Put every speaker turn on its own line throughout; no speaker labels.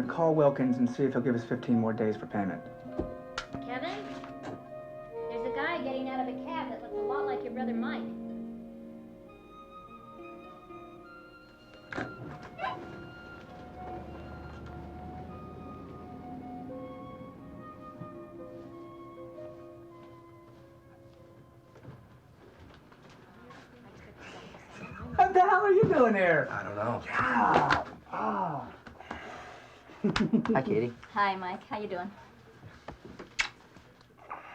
Call Wilkins and see if he'll give us 15 more days for payment.
Kevin? There's a guy getting out of a cab that looks a lot like your brother Mike.
What the hell are you doing here?
I don't know.
Yeah. Oh.
Hi, Katie.
Hi, Mike. How you doing?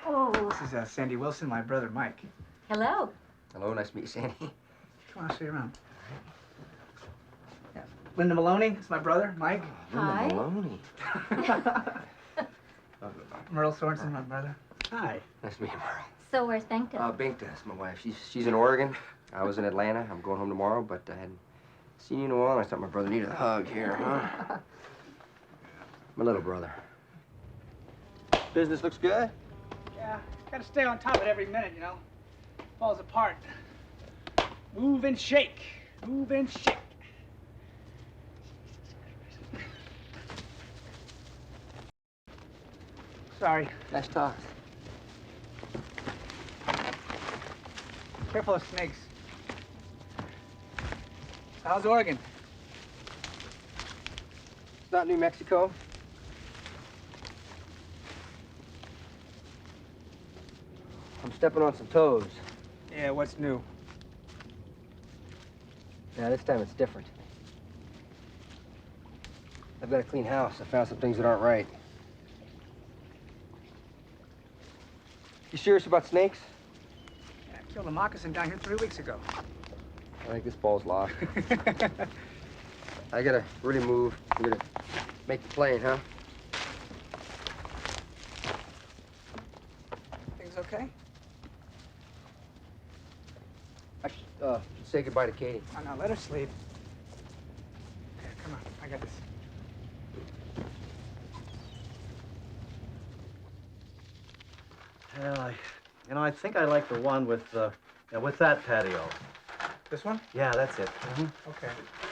Oh, this is Sandy Wilson, my brother Mike.
Hello.
Hello, nice to meet you, Sandy.
Come on, I'll show you around. Yeah. Linda Maloney, it's my brother Mike.
Hi.
Maloney.
Merle Sorensen, my brother. Hi.
Nice to meet you, Merle.
So where's Bengta?
Bingta, that's my wife. She's in Oregon. I was in Atlanta. I'm going home tomorrow, but I hadn't seen you in a while. I thought my brother needed a hug here, huh? My little brother. Business looks good?
Yeah, gotta stay on top of it every minute, you know. Falls apart. Move and shake. Move and shake. Sorry.
Nice talk.
Careful of snakes. How's Oregon?
It's not New Mexico. I'm stepping on some toes.
Yeah, what's new?
Yeah, this time it's different. I've got a clean house. I found some things that aren't right. You serious about snakes?
Yeah, I killed a moccasin down here 3 weeks ago.
I think this ball's lost. I gotta really move. We're gonna make the plane, huh?
Things okay?
I should say goodbye to Katie.
Oh, no, let her sleep. Yeah, come on, I got this.
Well, I think I like the one with that patio.
This one?
Yeah, that's it.
Okay.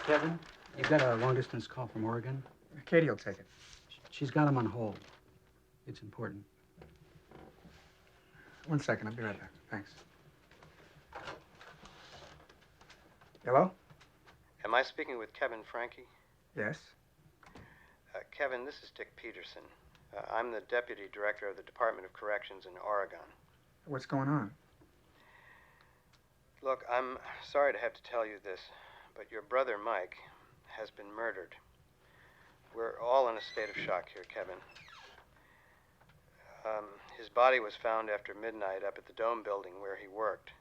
Kevin, you got a long-distance call from Oregon?
Katie will take it.
She's got him on hold. It's important.
1 second, I'll be right back. Thanks. Hello?
Am I speaking with Kevin Franke?
Yes?
Kevin, this is Dick Peterson. I'm the Deputy Director of the Department of Corrections in Oregon.
What's going on?
Look, I'm sorry to have to tell you this, but your brother Mike has been murdered. We're all in a state of shock here, Kevin. His body was found after midnight up at the Dome building where he worked.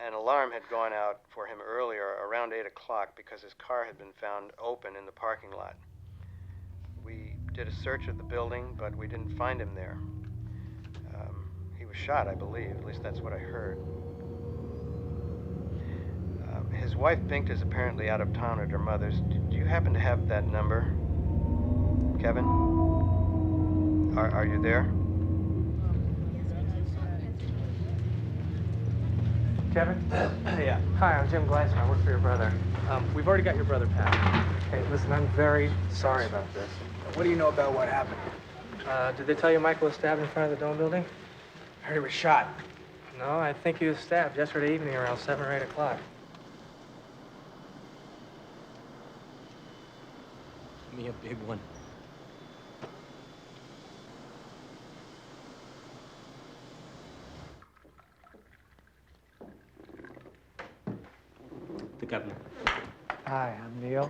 An alarm had gone out for him earlier, around 8 o'clock, because his car had been found open in the parking lot. We did a search of the building, but we didn't find him there. He was shot, I believe. At least that's what I heard. His wife, Bingta, is apparently out of town at her mother's. Do you happen to have that number, Kevin? Are you there?
Kevin?
Yeah. Hi, I'm Jim Gleason. I work for your brother. We've already got your brother Pat. Hey, listen, I'm very sorry about this.
What do you know about what happened?
Did they tell you Michael was stabbed in front of the Dome building?
I heard he was shot.
No, I think he was stabbed yesterday evening around 7 or 8 o'clock.
Me a big one. The governor.
Hi, I'm Neil.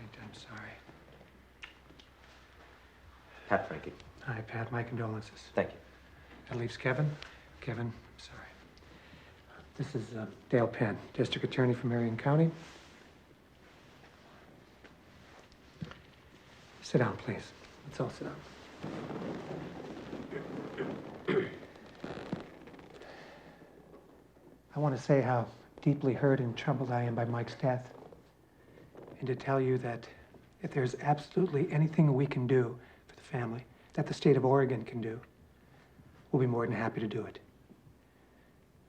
I'm sorry.
Pat Franke.
Hi, Pat. My condolences.
Thank you.
That leaves Kevin. Kevin, I'm sorry. This is Dale Penn, District Attorney for Marion County. Sit down, please. Let's all sit down. I want to say how deeply hurt and troubled I am by Mike's death, and to tell you that if there's absolutely anything we can do for the family, that the state of Oregon can do, we'll be more than happy to do it.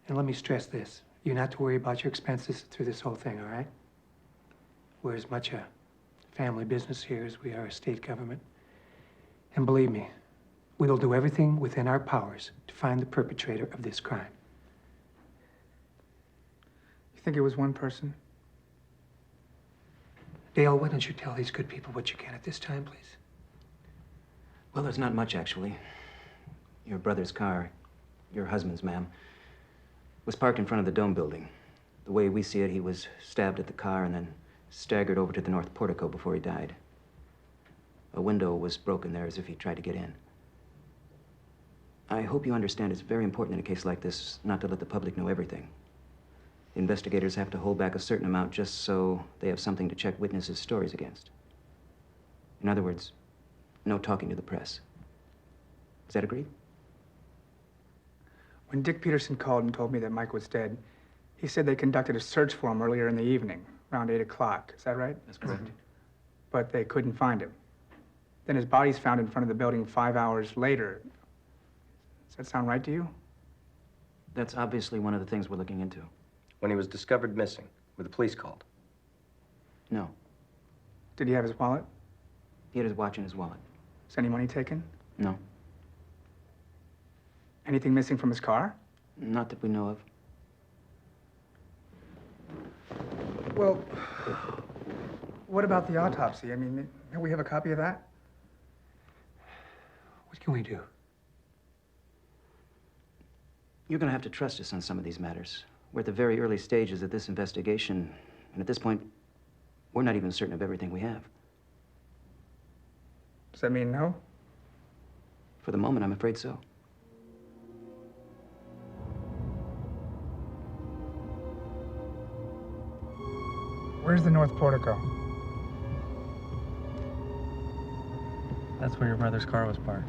And let me stress this. You're not to worry about your expenses through this whole thing, all right? We're as much a family business here as we are a state government. And believe me, we will do everything within our powers to find the perpetrator of this crime.
You think it was one person?
Dale, why don't you tell these good people what you can at this time, please?
Well, there's not much, actually. Your brother's car, your husband's, ma'am, was parked in front of the Dome building. The way we see it, he was stabbed at the car and then staggered over to the north portico before he died. A window was broken there as if he tried to get in. I hope you understand it's very important in a case like this not to let the public know everything. The investigators have to hold back a certain amount just so they have something to check witnesses' stories against. In other words, no talking to the press. Is that agreed?
When Dick Peterson called and told me that Mike was dead, he said they conducted a search for him earlier in the evening, around 8 o'clock. Is that right?
That's correct.
But they couldn't find him. Then his body's found in front of the building 5 hours later. Does that sound right to you?
That's obviously one of the things we're looking into.
When he was discovered missing, were the police called?
No.
Did he have his wallet?
He had his watch in his wallet.
Is any money taken?
No.
Anything missing from his car?
Not that we know of.
Well, what about the autopsy? I mean, may we have a copy of that?
What can we do?
You're going to have to trust us on some of these matters. We're at the very early stages of this investigation, and at this point, we're not even certain of everything we have.
Does that mean no?
For the moment, I'm afraid so.
Where's the north portico?
That's where your brother's car was parked.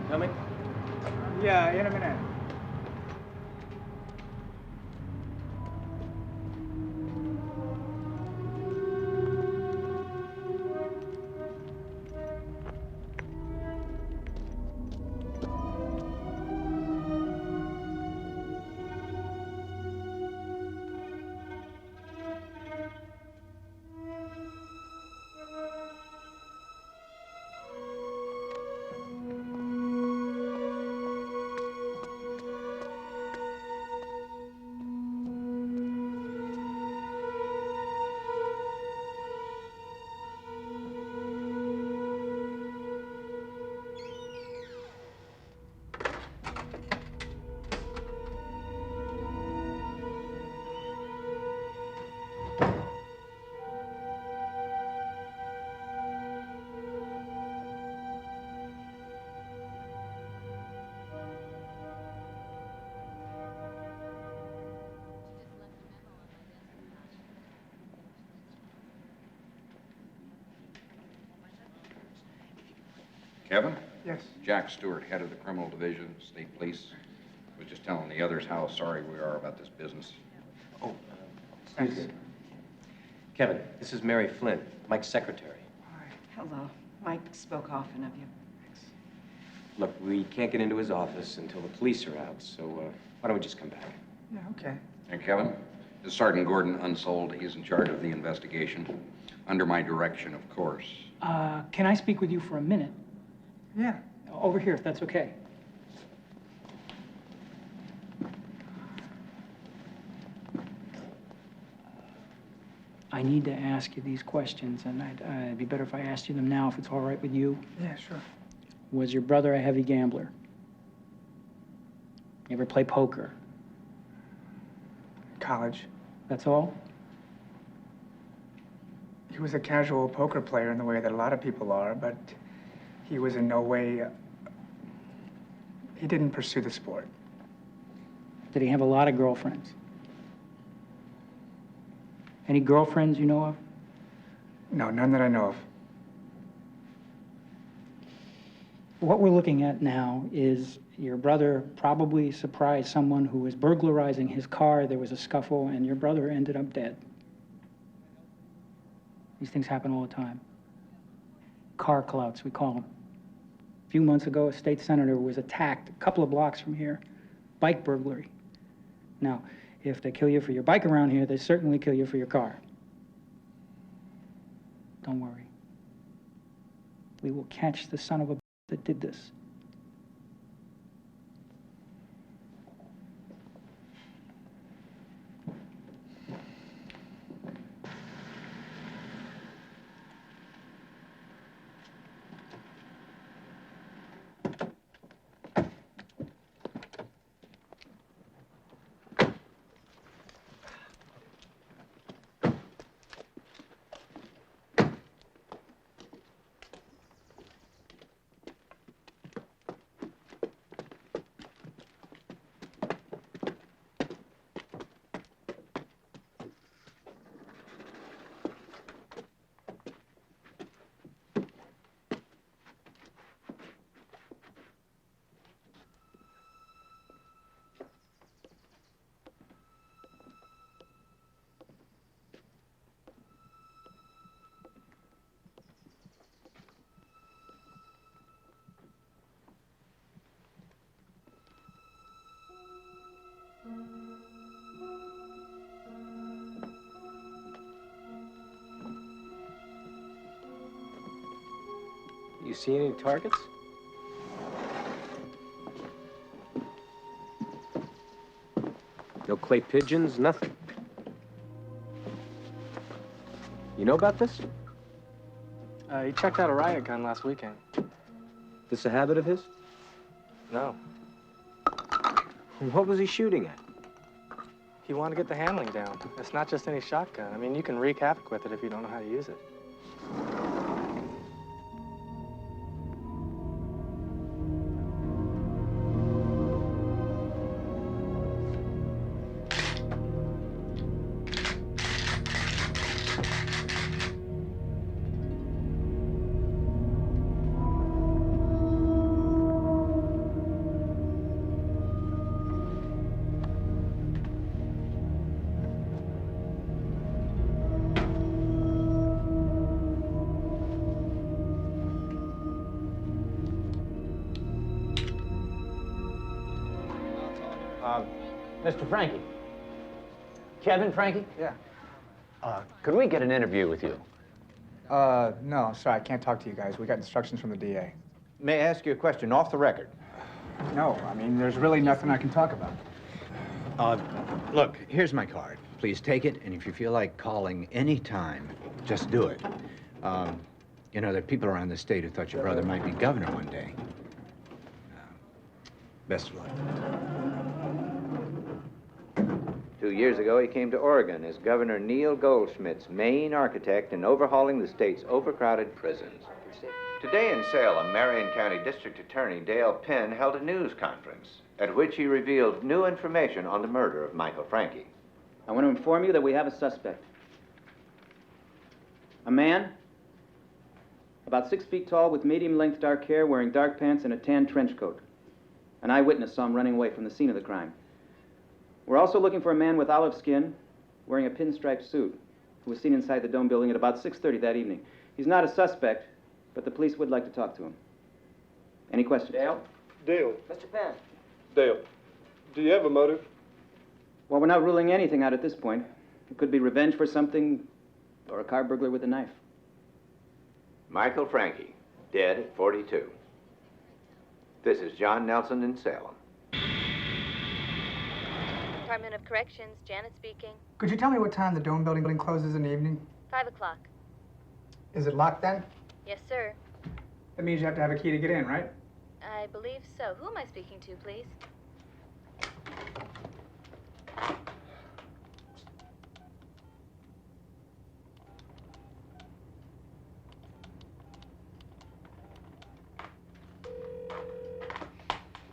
Coming?
Yeah, in a minute.
Kevin?
Yes.
Jack Stewart, head of the criminal division, state police. Was just telling the others how sorry we are about this business.
Oh,
Thanks.
Kevin, this is Mary Flynn, Mike's secretary.
Hello. Mike spoke often of you.
Look, we can't get into his office until the police are out, so why don't we just come back?
Yeah, okay.
And Kevin, this is Sergeant Gordon Unsold. He's in charge of the investigation. Under my direction, of course.
Can I speak with you for a minute?
Yeah.
Over here, if that's okay. I need to ask you these questions, and it'd be better if I asked you them now, if it's all right with you.
Yeah, sure.
Was your brother a heavy gambler? You ever play poker?
College.
That's all?
He was a casual poker player in the way that a lot of people are, but he was in no way... he didn't pursue the sport.
Did he have a lot of girlfriends? Any girlfriends you know of?
No, none that I know of.
What we're looking at now is your brother probably surprised someone who was burglarizing his car. There was a scuffle, and your brother ended up dead. These things happen all the time. Car clouts, we call them. A few months ago, a state senator was attacked a couple of blocks from here. Bike burglary. Now, if they kill you for your bike around here, they certainly kill you for your car. Don't worry. We will catch the son of a that did this.
You see any targets? No clay pigeons, nothing. You know about this?
He checked out a riot gun last weekend.
This a habit of his?
No.
What was he shooting at?
He wanted to get the handling down. It's not just any shotgun. I mean, you can wreak havoc with it if you don't know how to use it.
Mr. Frankie. Kevin Frankie?
Yeah.
Could we get an interview with you?
No, sorry, I can't talk to you guys. We got instructions from the DA.
May I ask you a question off the record?
No, I mean, there's really nothing I can talk about.
Look, here's my card. Please take it, and if you feel like calling any time, just do it. You know, there are people around the state who thought your brother might be governor one day. Best of luck.
2 years ago, he came to Oregon as Governor Neil Goldschmidt's main architect in overhauling the state's overcrowded prisons. Today in Salem, Marion County District Attorney Dale Penn held a news conference at which he revealed new information on the murder of Michael Frankie.
I want to inform you that we have a suspect. A man, about 6 feet tall, with medium-length dark hair, wearing dark pants and a tan trench coat. An eyewitness saw him running away from the scene of the crime. We're also looking for a man with olive skin, wearing a pinstripe suit, who was seen inside the Dome building at about 6:30 that evening. He's not a suspect, but the police would like to talk to him. Any questions?
Dale?
Dale. Mr. Penn.
Dale, do you have a motive?
Well, we're not ruling anything out at this point. It could be revenge for something, or a car burglar with a knife.
Michael Frankie, dead at 42. This is John Nelson in Salem.
Department of Corrections, Janet speaking.
Could you tell me what time the Dome building closes in the evening?
5 o'clock.
Is it locked then?
Yes, sir.
That means you have to have a key to get in, right?
I believe so. Who am I speaking to, please?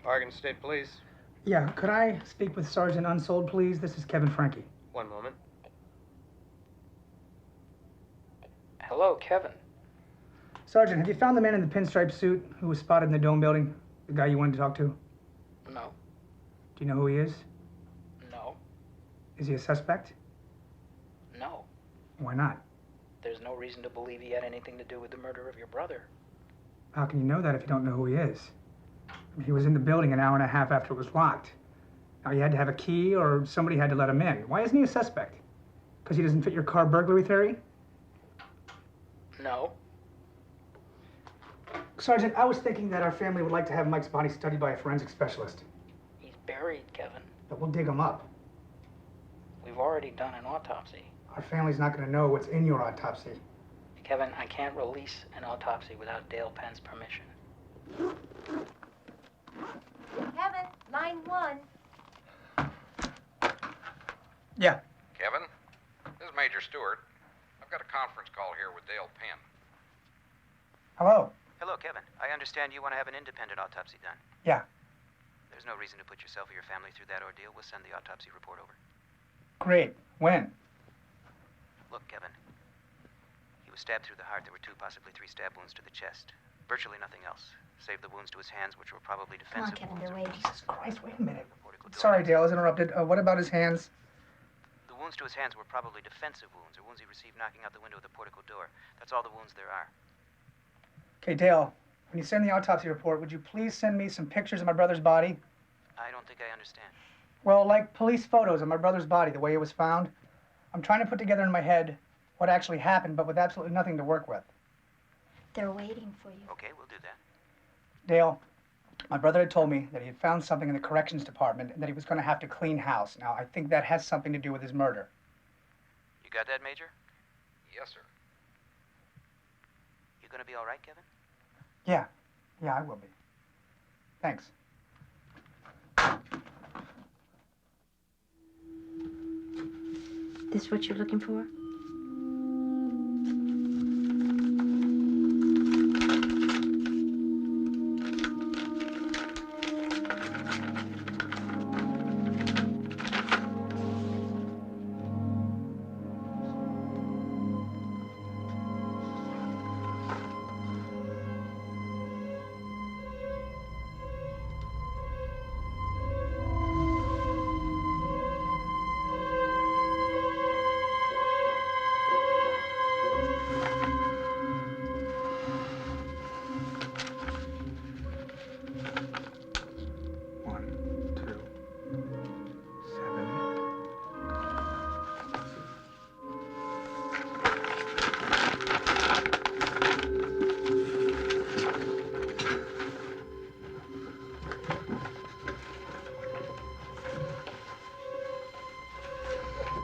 Oregon State Police.
Yeah, could I speak with Sergeant Unsold, please? This is Kevin Frankie.
One moment.
Hello, Kevin. Sergeant, have you found the man in the pinstripe suit who was spotted in the Dome building? The guy you wanted to talk to?
No.
Do you know who he is?
No.
Is he a suspect?
No.
Why not?
there's no reason to believe he had anything to do with the murder of your brother.
How can you know that if you don't know who he is? I mean, he was in the building an hour and a half after it was locked. Now, he had to have a key or somebody had to let him in. Why isn't he a suspect? Because he doesn't fit your car burglary theory?
No.
Sergeant, I was thinking that our family would like to have Mike's body studied by a forensic specialist.
He's buried, Kevin.
But we'll dig him up.
We've already done an autopsy.
Our family's not going to know what's in your autopsy.
Kevin, I can't release an autopsy without Dale Penn's permission.
Kevin, line 1.
Yeah.
Kevin, this is Major Stewart. I've got a conference call here with Dale Penn.
Hello.
Hello, Kevin. I understand you want to have an independent autopsy done.
Yeah.
There's no reason to put yourself or your family through that ordeal. We'll send the autopsy report over.
Great. When?
Look, Kevin. He was stabbed through the heart. There were 2, possibly 3 stab wounds to the chest. Virtually nothing else, save the wounds to his hands, which were probably
Come on,
defensive
Kevin,
wounds.
they're waiting.
Jesus Christ, wait a minute. Sorry, Dale, I was interrupted. What about his hands?
The wounds to his hands were probably defensive wounds, or wounds he received knocking out the window of the portico door. That's all the wounds there are.
Okay, Dale, when you send the autopsy report, would you please send me some pictures of my brother's body?
I don't think I understand.
Well, like police photos of my brother's body, the way it was found. I'm trying to put together in my head what actually happened, but with absolutely nothing to work with.
They're waiting for you.
Okay, we'll do that.
Dale, my brother had told me that he had found something in the corrections department and that he was going to have to clean house. Now, I think that has something to do with his murder.
You got that, Major?
Yes, sir.
You gonna be all right, Kevin?
Yeah, I will be. Thanks.
This what you're looking for?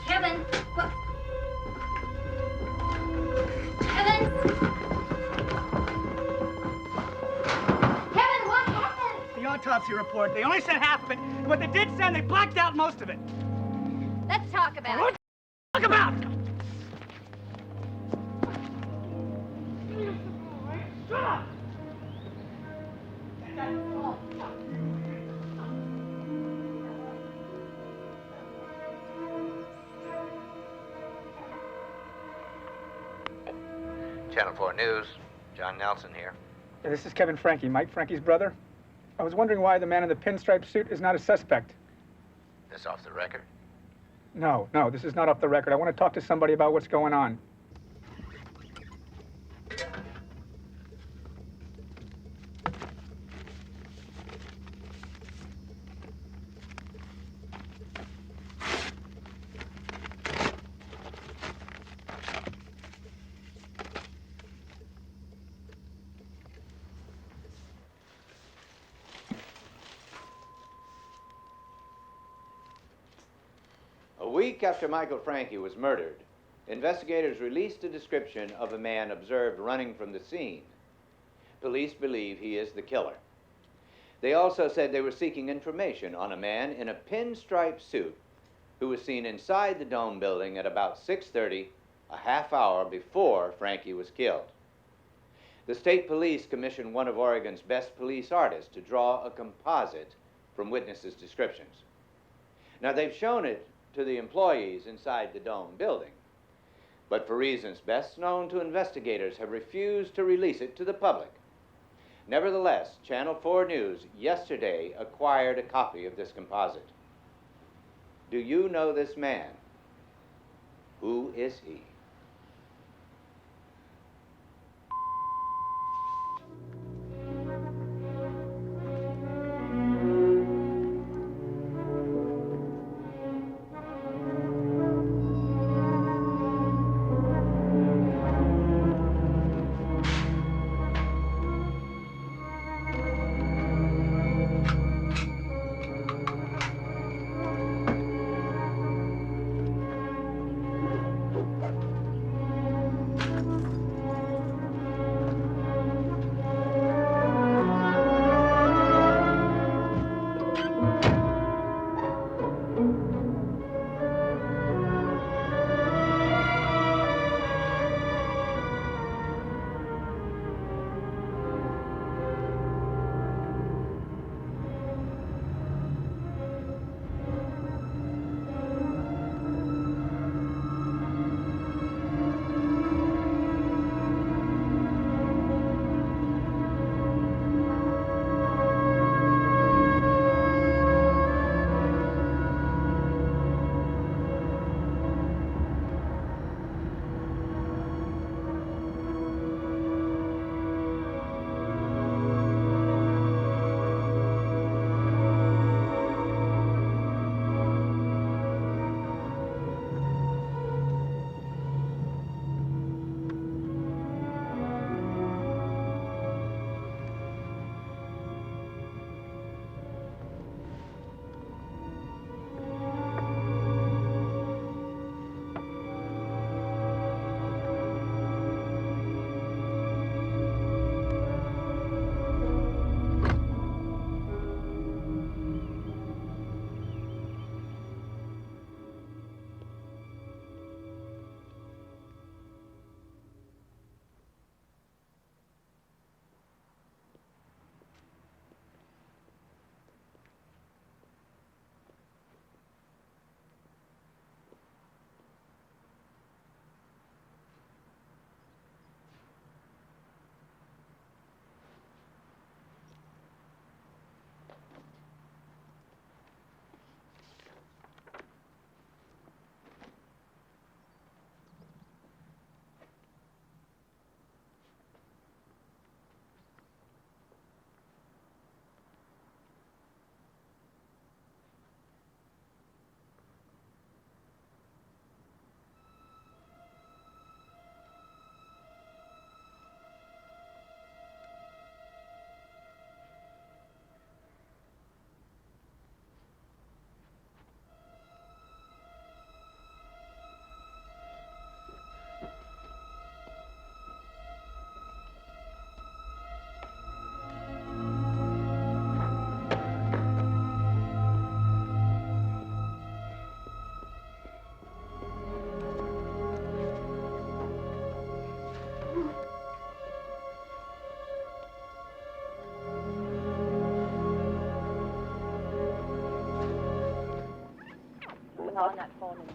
Kevin! What? Kevin! Kevin, what happened?
The autopsy report. They only sent half of it, and what they did send, they blacked out most of it.
Let's talk about
What
it.
talk about?
Channel 4 News, John Nelson here.
Yeah, this is Kevin Frankie, Mike Frankie's brother. I was wondering why the man in the pinstripe suit is not a suspect.
This off the record?
No, this is not off the record. I want to talk to somebody about what's going on.
A week after Michael Frankie was murdered, investigators released a description of a man observed running from the scene. Police believe he is the killer. They also said they were seeking information on a man in a pinstripe suit who was seen inside the Dome building at about 6:30, a half hour before Frankie was killed. The state police commissioned one of Oregon's best police artists to draw a composite from witnesses' descriptions. Now, they've shown it to the employees inside the Dome building, but for reasons best known to investigators, have refused to release it to the public. Nevertheless, Channel 4 News yesterday acquired a copy of this composite. Do you know this man? Who is he?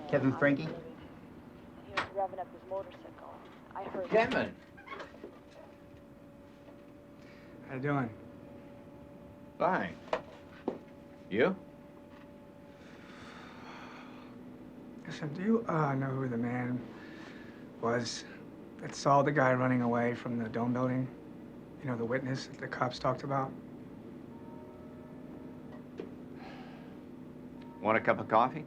Kevin Frankie?
He was revving up his motorcycle. I heard.
Kevin!
How you doing?
Fine. You?
Listen, do you know who the man was that saw the guy running away from the Dome building? You know, the witness that the cops talked about?
Want a cup of coffee?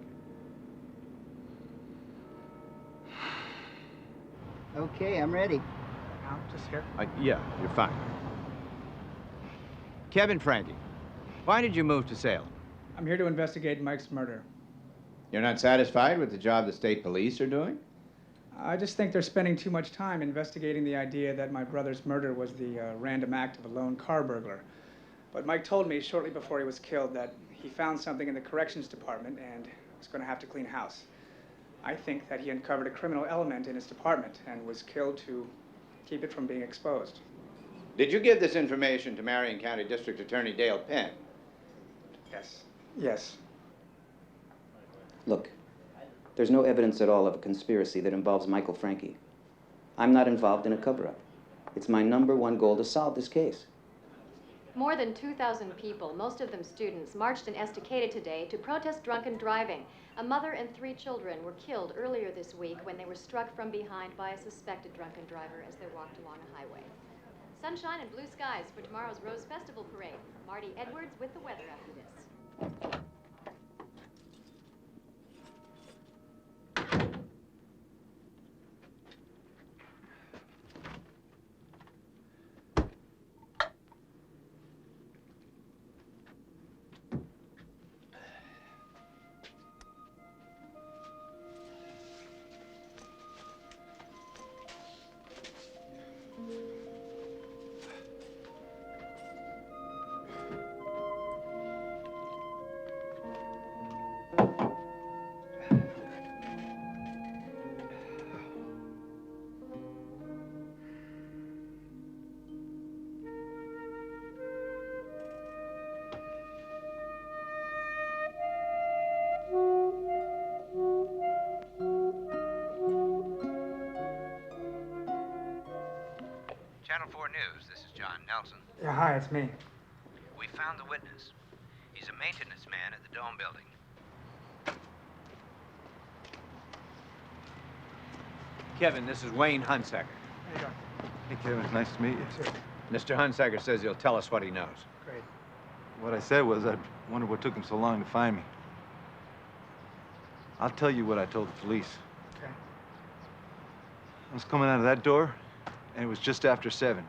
Okay, I'm ready.
No, just here.
Yeah, you're fine. Kevin Frankie, why did you move to Salem?
I'm here to investigate Mike's murder.
You're not satisfied with the job the state police are doing?
I just think they're spending too much time investigating the idea that my brother's murder was the random act of a lone car burglar. But Mike told me shortly before he was killed that he found something in the corrections department and was going to have to clean house. I think that he uncovered a criminal element in his department and was killed to keep it from being exposed.
Did you give this information to Marion County District Attorney Dale Penn?
Yes. Yes.
Look, there's no evidence at all of a conspiracy that involves Michael Frankie. I'm not involved in a cover-up. It's my #1 goal to solve this case.
More than 2,000 people, most of them students, marched in Estacada today to protest drunken driving. A mother and 3 children were killed earlier this week when they were struck from behind by a suspected drunken driver as they walked along a highway. Sunshine and blue skies for tomorrow's Rose Festival Parade. Marty Edwards with the weather after this.
Channel 4 News, this is John Nelson.
Yeah, hi, it's me.
We found the witness. He's a maintenance man at the Dome building. Kevin, this is Wayne Hunsaker.
There you go.
Hey, Kevin, it's nice to meet you.
Mr. Hunsaker says he'll tell us what he knows.
Great.
What I said was I wondered what took him so long to find me. I'll tell you what I told the police.
Okay.
I was coming out of that door, and it was just after 7.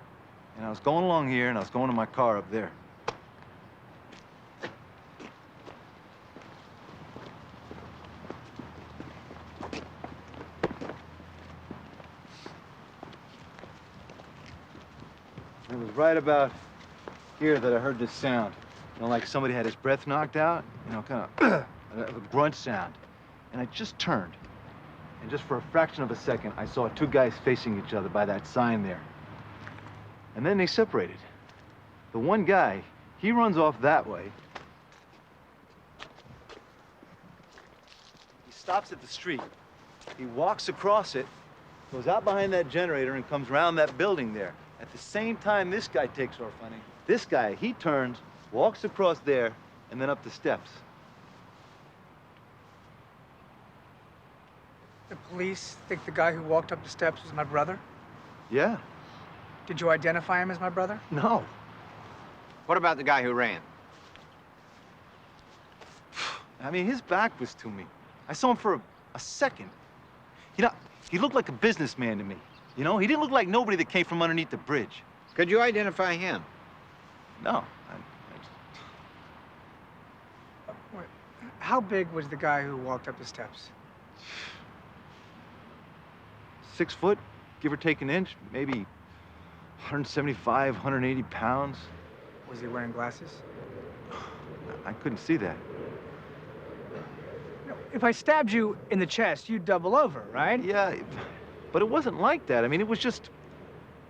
And I was going along here, and I was going to my car up there. It was right about here that I heard this sound. You know, like somebody had his breath knocked out, you know, kind of a grunt sound. And I just turned. And just for a fraction of a second, I saw 2 guys facing each other by that sign there. And then they separated. The one guy, he runs off that way. He stops at the street. He walks across it, goes out behind that generator, and comes around that building there. At the same time this guy takes off running, this guy, he turns, walks across there, and then up the steps.
The police think the guy who walked up the steps was my brother?
Yeah.
Did you identify him as my brother?
No.
What about the guy who ran?
I mean, his back was to me. I saw him for a second. You know, he looked like a businessman to me. You know, he didn't look like nobody that came from underneath the bridge.
Could you identify him?
No.
How big was the guy who walked up the steps?
6 foot, give or take an inch, maybe 175, 180 pounds.
Was he wearing glasses?
I couldn't see that.
If I stabbed you in the chest, you'd double over, right?
Yeah, but it wasn't like that. I mean, it was just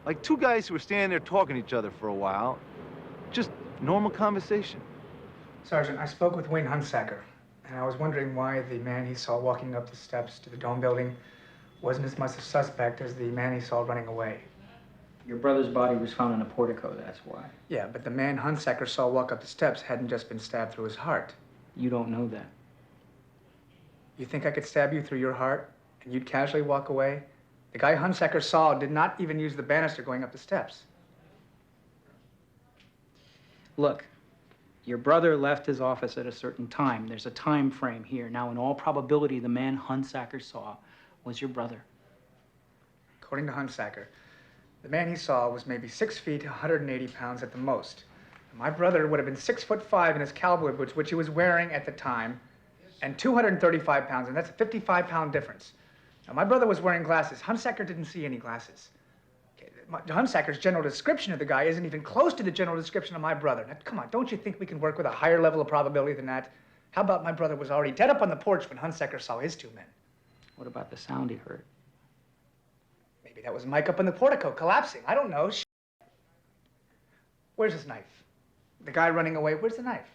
Like two guys who were standing there talking to each other for a while. Just normal conversation.
Sergeant, I spoke with Wayne Hunsaker, and I was wondering why the man he saw walking up the steps to the Dome building wasn't as much a suspect as the man he saw running away.
Your brother's body was found in a portico, that's why.
Yeah, but the man Hunsaker saw walk up the steps hadn't just been stabbed through his heart.
You don't know that.
You think I could stab you through your heart, and you'd casually walk away? The guy Hunsaker saw did not even use the banister going up the steps.
Look, your brother left his office at a certain time. There's a time frame here. Now, in all probability, the man Hunsaker saw was your brother.
According to Hunsaker, the man he saw was maybe 6 feet, 180 pounds at the most. My brother would have been 6'5" in his cowboy boots, which he was wearing at the time, and 235 pounds, and that's a 55-pound difference. Now, my brother was wearing glasses. Hunsaker didn't see any glasses. Hunsaker's general description of the guy isn't even close to the general description of my brother. Now, come on, don't you think we can work with a higher level of probability than that? How about my brother was already dead up on the porch when Hunsaker saw his two men?
What about the sound he heard?
Maybe that was Mike up in the portico, collapsing. I don't know. Where's his knife? The guy running away, where's the knife?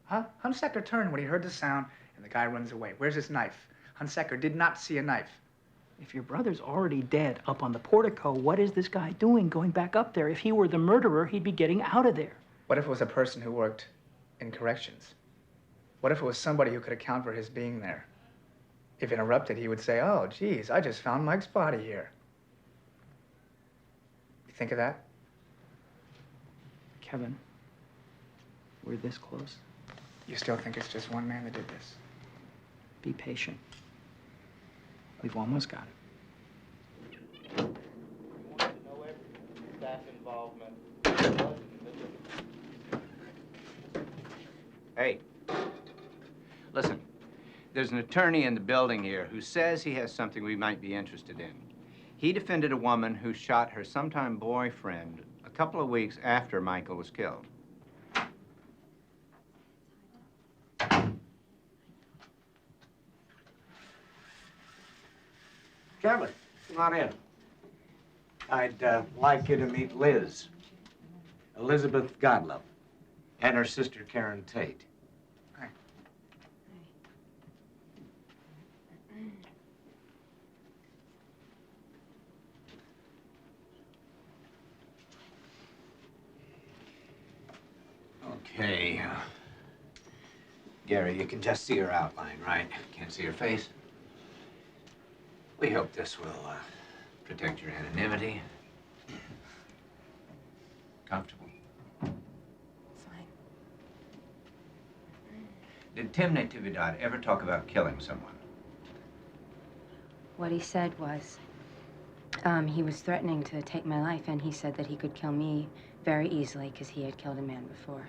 Huh? Hunsaker turned when he heard the sound, and the guy runs away. Where's his knife? Hunsaker did not see a knife.
If your brother's already dead up on the portico, what is this guy doing going back up there? If he were the murderer, he'd be getting out of there.
What if it was a person who worked in corrections? What if it was somebody who could account for his being there? If interrupted, he would say, oh, geez, I just found Mike's body here. You think of that?
Kevin, we're this close.
You still think it's just one man that did this?
Be patient. We've almost got it.
Staff involvement.
Hey, listen. There's an attorney in the building here who says he has something we might be interested in. He defended a woman who shot her sometime boyfriend a couple of weeks after Michael was killed.
Kevin, come on in. I'd like you to meet Liz, Elizabeth Godlove, and her sister Karen Tate.
Hi.
Okay. Gary, you can just see her outline, right? Can't see her face? We hope this will protect your anonymity. Comfortable?
Fine.
Did Tim Natividad ever talk about killing someone?
What he said was, he was threatening to take my life, and he said that he could kill me very easily because he had killed a man before.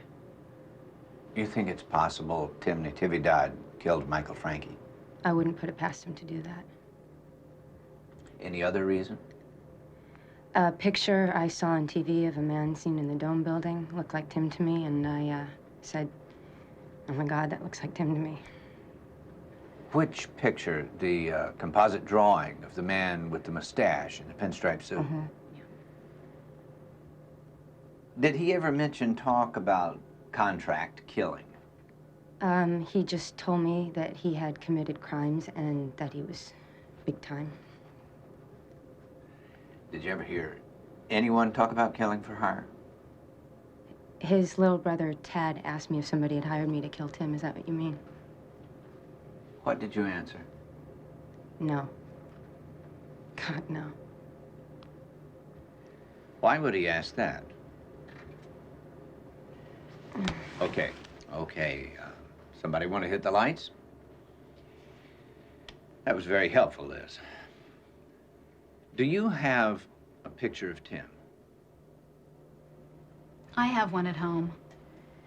You think it's possible Tim Natividad killed Michael Frankie?
I wouldn't put it past him to do that.
Any other reason?
A picture I saw on TV of a man seen in the Dome building looked like Tim to me, and I said, oh my God, that looks like Tim to me.
Which picture? The composite drawing of the man with the mustache and the pinstripe suit?
Mm-hmm. Yeah.
Did he ever mention talk about contract killing?
He just told me that he had committed crimes and that he was big time.
Did you ever hear anyone talk about killing for hire?
His little brother, Tad, asked me if somebody had hired me to kill Tim. Is that what you mean?
What did you answer?
No. God, no.
Why would he ask that? Okay, okay. Somebody want to hit the lights? That was very helpful, Liz. Do you have a picture of Tim?
I have one at home.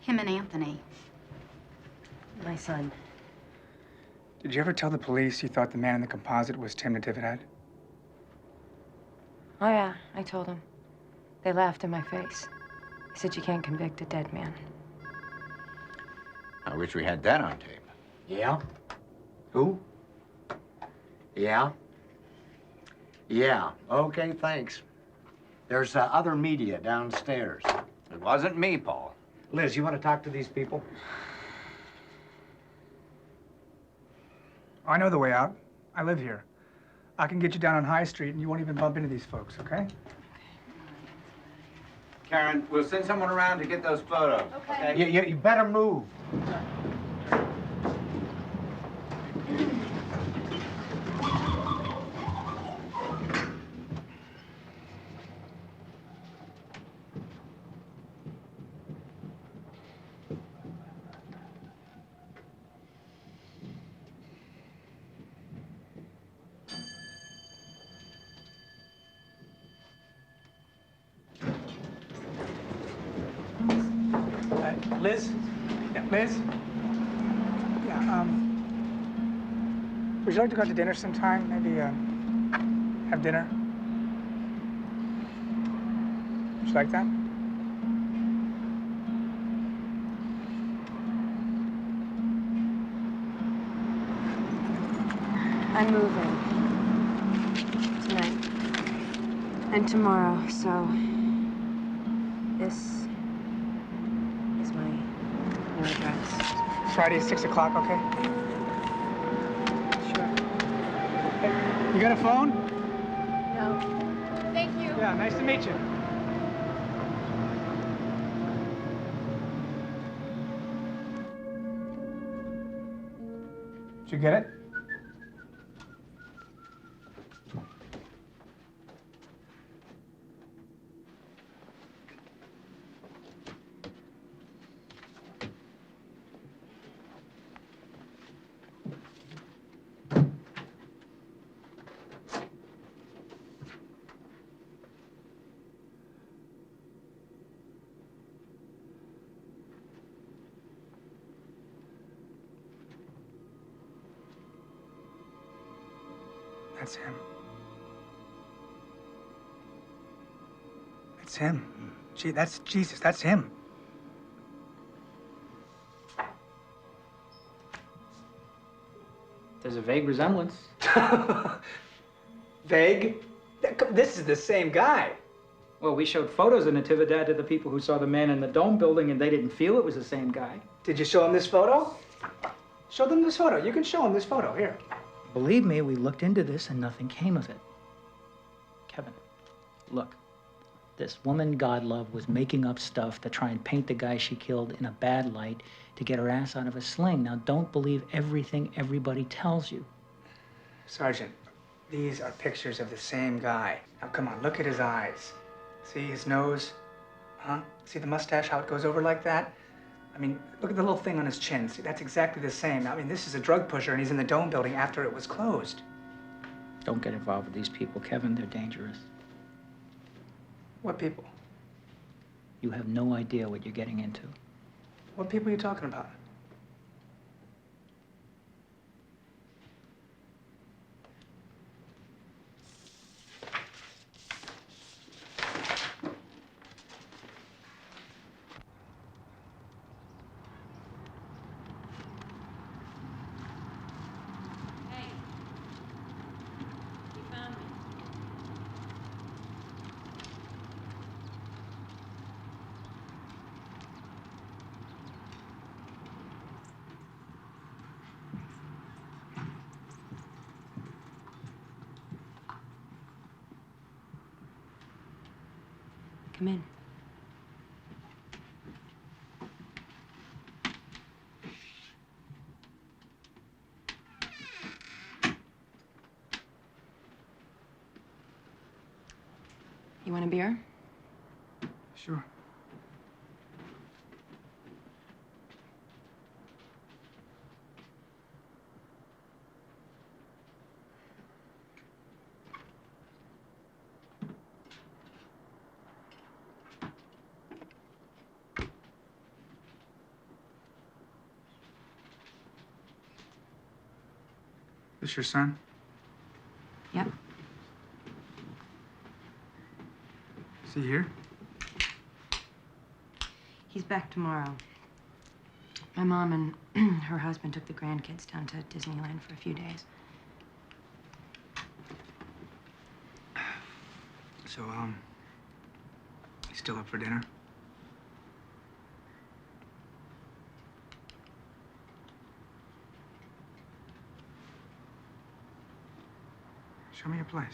Him and Anthony.
My son.
Did you ever tell the police you thought the man in the composite was Tim Natividad?
Oh, yeah, I told them. They laughed in my face. They said you can't convict a dead man.
I wish we had that on tape.
Yeah? Who? Yeah? Yeah. Okay, thanks. There's other media downstairs.
It wasn't me, Paul.
Liz, you want to talk to these people?
I know the way out. I live here. I can get you down on High Street and you won't even bump into these folks, okay?
Karen, we'll send someone around to get those photos.
Okay. You better move.
Liz? Yeah, Liz? Yeah, would you like to go out to dinner sometime? Maybe, have dinner? Would you like that?
I'm moving tonight and tomorrow, so this is my new address.
Friday, 6 o'clock, okay?
Sure.
Hey, you got a phone?
No. Thank you.
Yeah, nice to meet you. Did you get it? That's him. It's him. Gee, that's Jesus. That's him.
There's a vague resemblance.
Vague? This is the same guy.
Well, we showed photos of Natividad to the people who saw the man in the Dome building, and they didn't feel it was the same guy.
Did you show him this photo? Show them this photo. You can show them this photo. Here.
Believe me, we looked into this and nothing came of it. Kevin, look. This woman, Godlove, was making up stuff to try and paint the guy she killed in a bad light to get her ass out of a sling. Now, don't believe everything everybody tells you.
Sergeant, these are pictures of the same guy. Now, come on, look at his eyes. See his nose? Huh? See the mustache, how it goes over like that? I mean, look at the little thing on his chin. See, that's exactly the same. I mean, this is a drug pusher, and he's in the Dome building after it was closed.
Don't get involved with these people, Kevin. They're dangerous.
What people?
You have no idea what you're getting into.
What people are you talking about?
Come in. You want a beer?
Sure. This your son?
Yep.
Is he here?
He's back tomorrow. My mom and her husband took the grandkids down to Disneyland for a few days.
So, still up for dinner? Show me your place.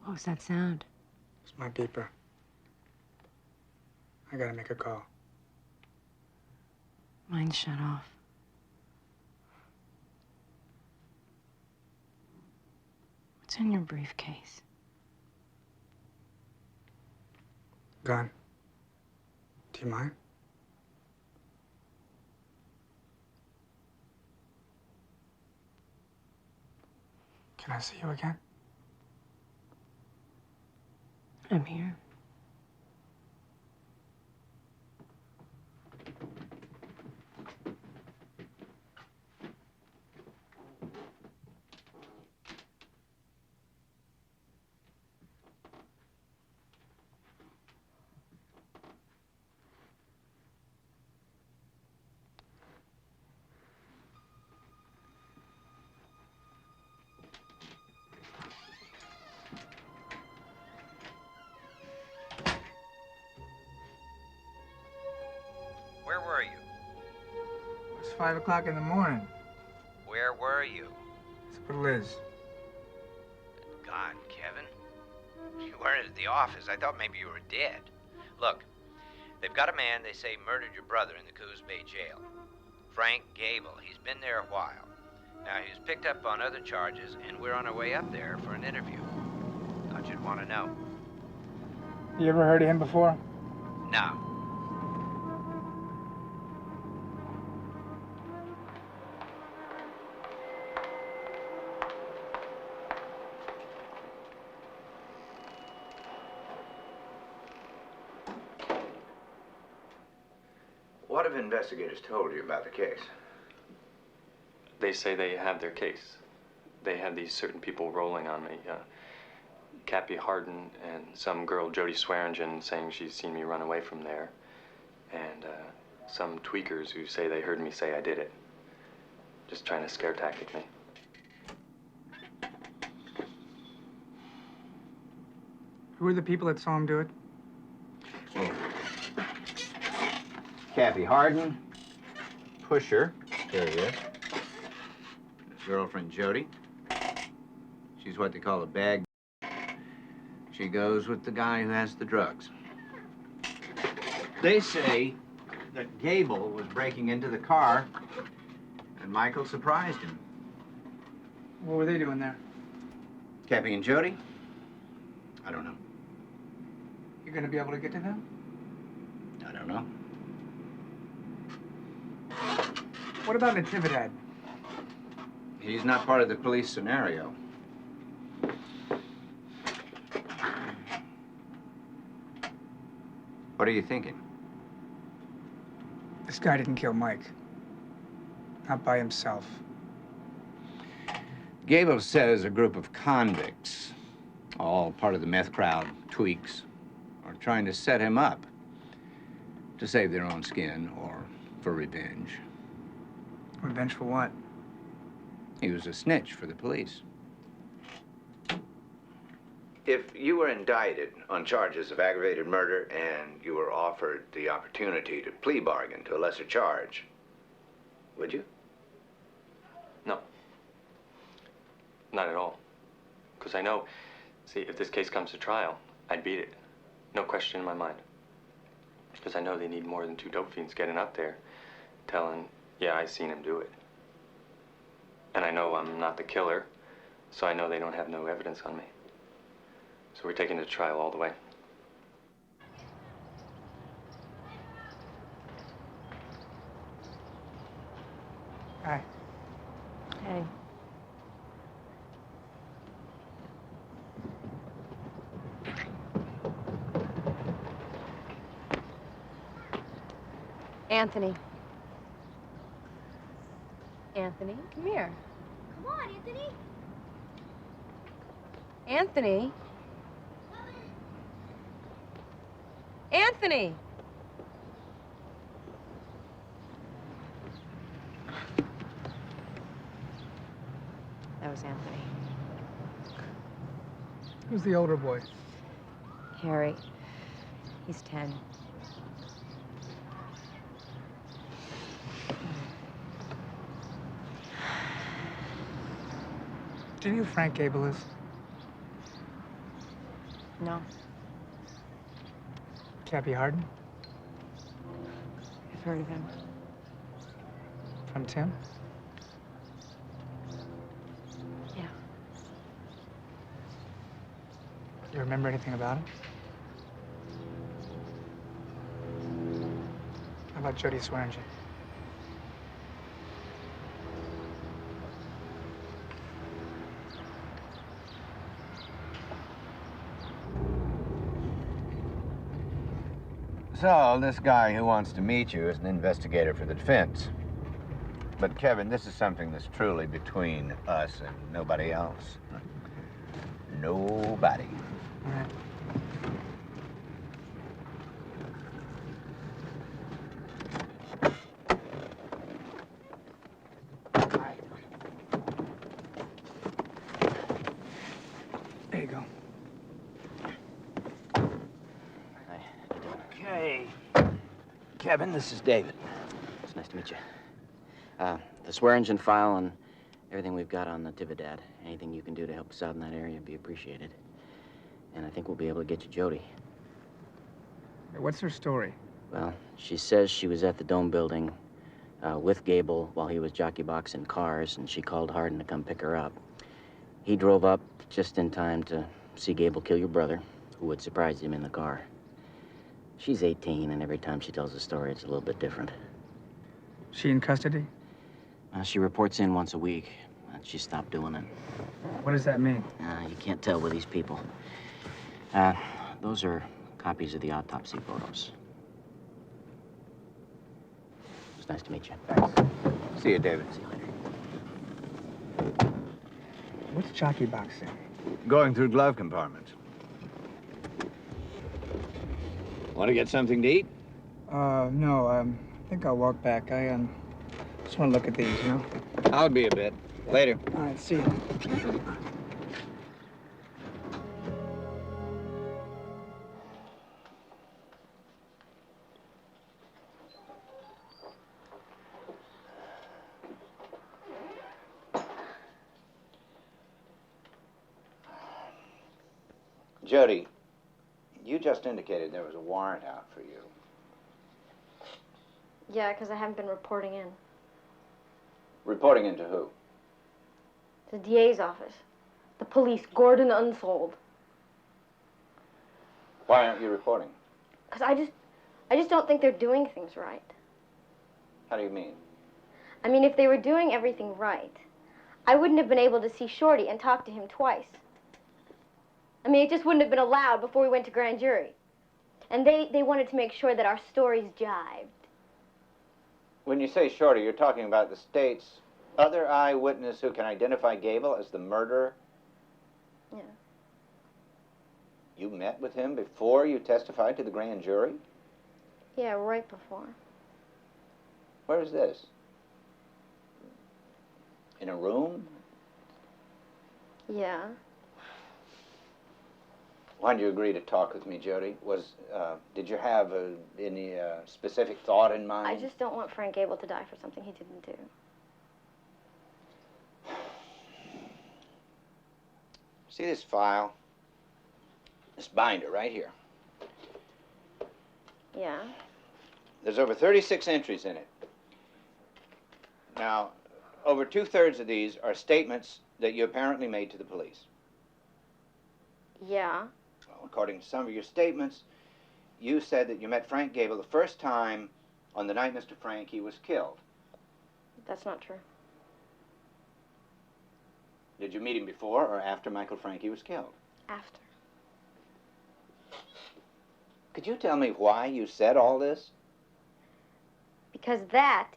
What was that sound?
It's my beeper. I gotta make a call.
Mine's shut off. What's in your briefcase?
Gun. Do you mind? Can I see you again?
I'm here.
Where were you?
It's 5 o'clock in the morning.
Where were you?
It's with Liz.
God, Kevin. You weren't at the office. I thought maybe you were dead. Look, they've got a man they say murdered your brother in the Coos Bay jail. Frank Gable. He's been there a while. Now, he was picked up on other charges, and we're on our way up there for an interview. Thought you'd want to know.
You ever heard of him before?
No. What have investigators told you about the case?
They say they have their case. They had these certain people rolling on me. Cappy Harden and some girl, Jody Swearingen, saying she's seen me run away from there. And some tweakers who say they heard me say I did it. Just trying to scare tactic me.
Who are the people that saw him do it?
Cappy Harden, Pusher, there he is. His girlfriend Jody. She's what they call a bag. She goes with the guy who has the drugs. They say that Gable was breaking into the car and Michael surprised him.
What were they doing there?
Cappy and Jody? I don't know.
You gonna be able to get to them?
I don't know.
What about Natividad?
He's not part of the police scenario. What are you thinking?
This guy didn't kill Mike. Not by himself.
Gable says a group of convicts, all part of the meth crowd, tweaks, are trying to set him up to save their own skin or for revenge.
Revenge for what?
He was a snitch for the police.
If you were indicted on charges of aggravated murder and you were offered the opportunity to plea bargain to a lesser charge, would you?
No. Not at all. Because I know, see, if this case comes to trial, I'd beat it. No question in my mind. Because I know they need more than 2 dope fiends getting up there telling, yeah, I seen him do it. And I know I'm not the killer, so I know they don't have no evidence on me. So we're taking it to trial all the way.
Hi.
Hey. Anthony. Anthony, come here.
Come on, Anthony.
Anthony. Anthony! That was Anthony.
Who's the older boy?
Harry. He's 10.
Do you know who Frank Gable is?
No.
Cappy Harden?
I've heard of him.
From Tim?
Yeah.
You remember anything about him? How about Jody Swearingen?
So, this guy who wants to meet you is an investigator for the defense. But, Kevin, this is something that's truly between us and nobody else. Nobody.
All right. There you go.
Okay. Kevin, this is David.
It's nice to meet you. The Swearingen file and everything we've got on the Tividad. Anything you can do to help us out in that area would be appreciated. And I think we'll be able to get you Jody.
What's her story?
Well, she says she was at the Dome building with Gable while he was jockey boxing cars, and she called Harden to come pick her up. He drove up just in time to see Gable kill your brother, who had surprised him in the car. She's 18, and every time she tells a story, it's a little bit different.
She in custody?
She reports in once a week. She stopped doing it.
What does that mean?
You can't tell with these people. Those are copies of the autopsy photos. It's nice to meet you.
Thanks.
See you, David.
See you later.
What's jockey boxing?
Going through glove compartments. Want to get something to eat?
No, I think I'll walk back. I just want to look at these, you know?
I'll be a bit. Later.
All right, see you.
Jody, you just indicated there was a warrant out for you.
Yeah, because I haven't been reporting in.
Reporting into who?
The DA's office. The police, Gordon Unsold.
Why aren't you reporting?
Because I just don't think they're doing things right.
How do you mean?
I mean, if they were doing everything right, I wouldn't have been able to see Shorty and talk to him twice. I mean, it just wouldn't have been allowed before we went to grand jury. And they wanted to make sure that our stories jived.
When you say Shorty, you're talking about the state's other eyewitness who can identify Gable as the murderer?
Yeah.
You met with him before you testified to the grand jury?
Yeah, right before.
Where is this? In a room?
Yeah.
Why did you agree to talk with me, Jody? Did you have any specific thought in mind?
I just don't want Frank Gable to die for something he didn't do.
See this file? This binder right here.
Yeah.
There's over 36 entries in it. Now, over 2/3 of these are statements that you apparently made to the police.
Yeah.
Well, according to some of your statements, you said that you met Frank Gable the first time on the night Mr. Frankie was killed.
That's not true.
Did you meet him before or after Michael Frankie was killed?
After.
Could you tell me why you said all this?
Because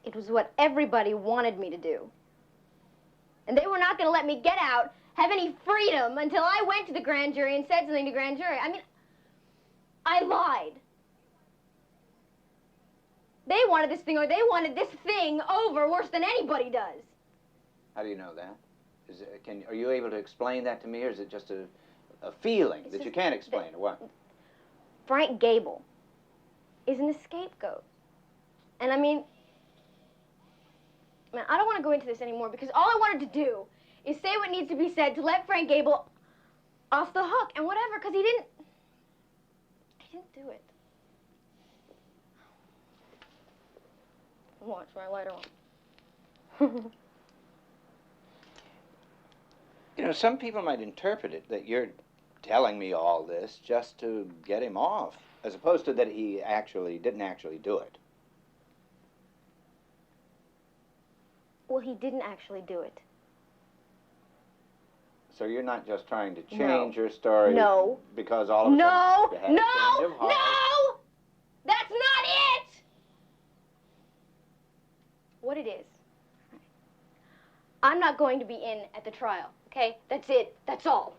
it was what everybody wanted me to do. And they were not going to let me get out, have any freedom, until I went to the grand jury and said something to grand jury. I mean, I lied. They wanted this thing, or they wanted this thing over worse than anybody does.
How do you know that? Are you able to explain that to me, or is it just a feeling that you can't explain, or what?
Frank Gable is an scapegoat. And I mean, man, I don't want to go into this anymore because all I wanted to do is say what needs to be said to let Frank Gable off the hook and whatever, because he didn't do it. Watch my lighter on.
You know, some people might interpret it that you're telling me all this just to get him off, as opposed to that he didn't actually do it.
Well, he didn't actually do it.
So you're not just trying to change your story?
No.
Because all of a sudden you had a change of heart.
No! That's not it! What it is, I'm not going to be in at the trial, okay? That's it. That's all.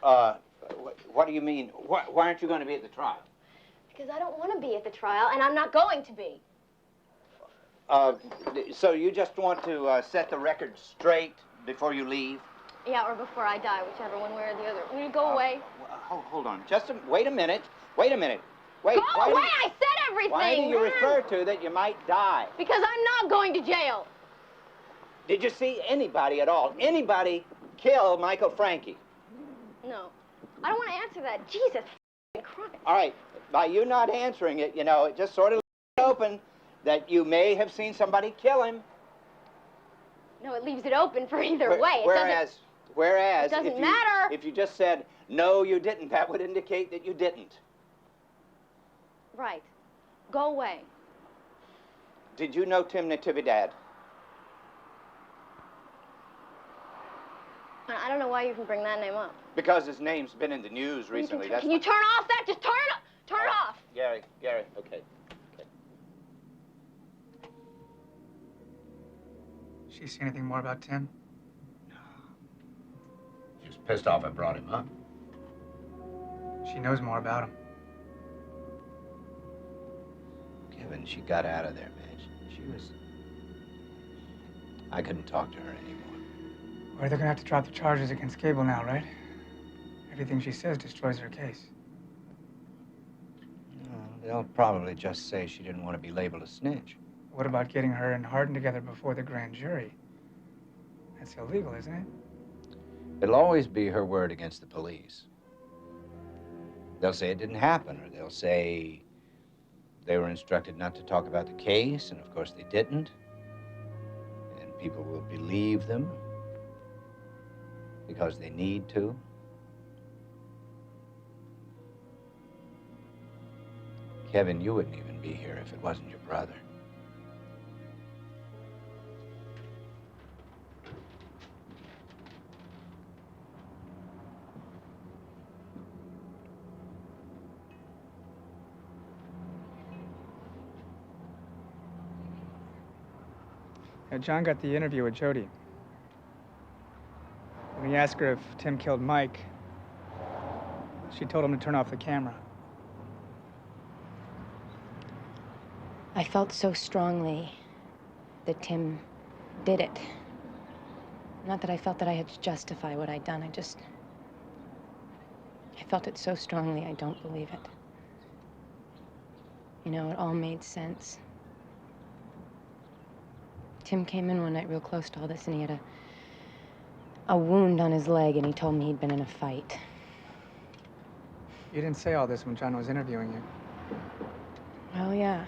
What do you mean? Why aren't you going to be at the trial?
Because I don't want to be at the trial, and I'm not going to be.
So you just want to set the record straight before you leave?
Yeah, or before I die, whichever, one way or the other. Will you go away?
Hold on. Wait a minute. Wait a minute. Wait.
Go away! I said everything!
Why do you refer to that you might die?
Because I'm not going to jail.
Did you see anybody at all? Anybody kill Michael Frankie?
No. I don't want to answer that. Jesus Christ.
All right. By you not answering it, you know, it just sort of leaves it open that you may have seen somebody kill him.
No, it leaves it open for either way.
Whereas,
it doesn't matter.
If you just said, no, you didn't, that would indicate that you didn't.
Right. Go away.
Did you know Tim Natividad?
I don't know why you even bring that name up.
Because his name's been in the news recently.
Can you turn off that? Just turn it off.
Gary, okay.
She see anything more about Tim?
She was pissed off I brought him up.
She knows more about him.
Kevin, she got out of there, man. I couldn't talk to her anymore.
Well, they're gonna have to drop the charges against Gable now, right? Everything she says destroys her case.
No, they'll probably just say she didn't want to be labeled a snitch.
What about getting her and Hardin together before the grand jury? That's illegal, isn't it?
It'll always be her word against the police. They'll say it didn't happen, or they'll say they were instructed not to talk about the case, and of course they didn't. And people will believe them because they need to. Kevin, you wouldn't even be here if it wasn't your brother.
John got the interview with Jody. When he asked her if Tim killed Mike, she told him to turn off the camera.
I felt so strongly that Tim did it. Not that I felt that I had to justify what I'd done. I felt it so strongly, I don't believe it. You know, it all made sense. Tim came in one night real close to all this, and he had a wound on his leg, and he told me he'd been in a fight.
You didn't say all this when John was interviewing you.
Well, yeah.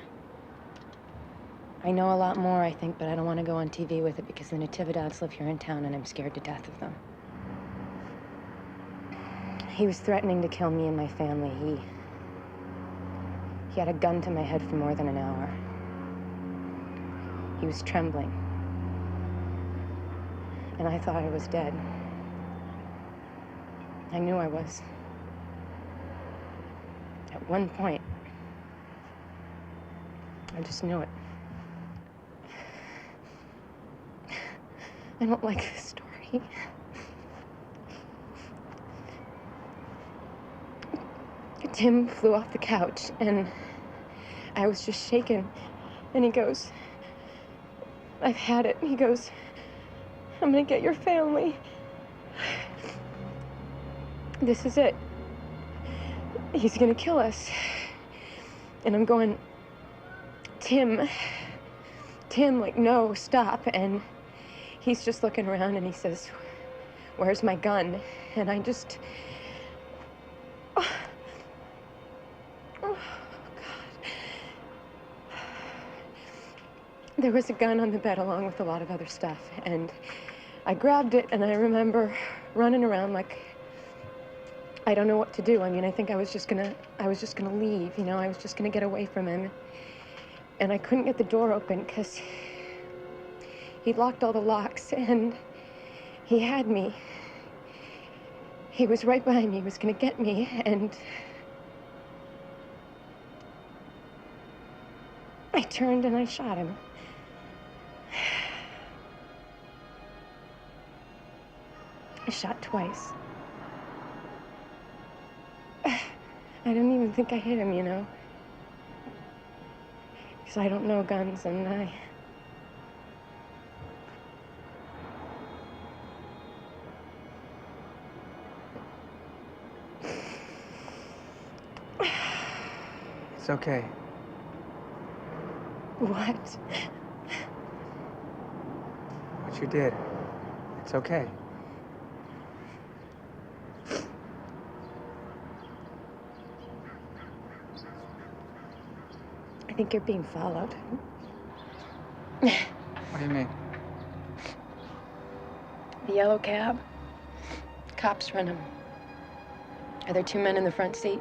I know a lot more, I think, but I don't want to go on TV with it because the Natividads live here in town, and I'm scared to death of them. He was threatening to kill me and my family. He had a gun to my head for more than an hour. He was trembling. And I thought I was dead. I knew I was. At one point, I just knew it. I don't like this story. Tim flew off the couch, and I was just shaken. And he goes, "I've had it." He goes, "I'm gonna get your family. This is it. He's gonna kill us." And I'm going, Tim, like, no, stop. And he's just looking around and he says, "Where's my gun?" And I just, oh, God. There was a gun on the bed along with a lot of other stuff. And I grabbed it, and I remember running around like, I don't know what to do. I mean, I think I was just gonna leave, you know, I was just gonna get away from him. And I couldn't get the door open because he'd locked all the locks, and he had me. He was right behind me. He was gonna get me, and I turned and I shot him. I shot twice. I don't even think I hit him, you know? Because I don't know guns, and
It's okay.
What?
What you did. It's okay.
I think you're being followed.
What do you mean?
The yellow cab. Cops run them. Are there two men in the front seat?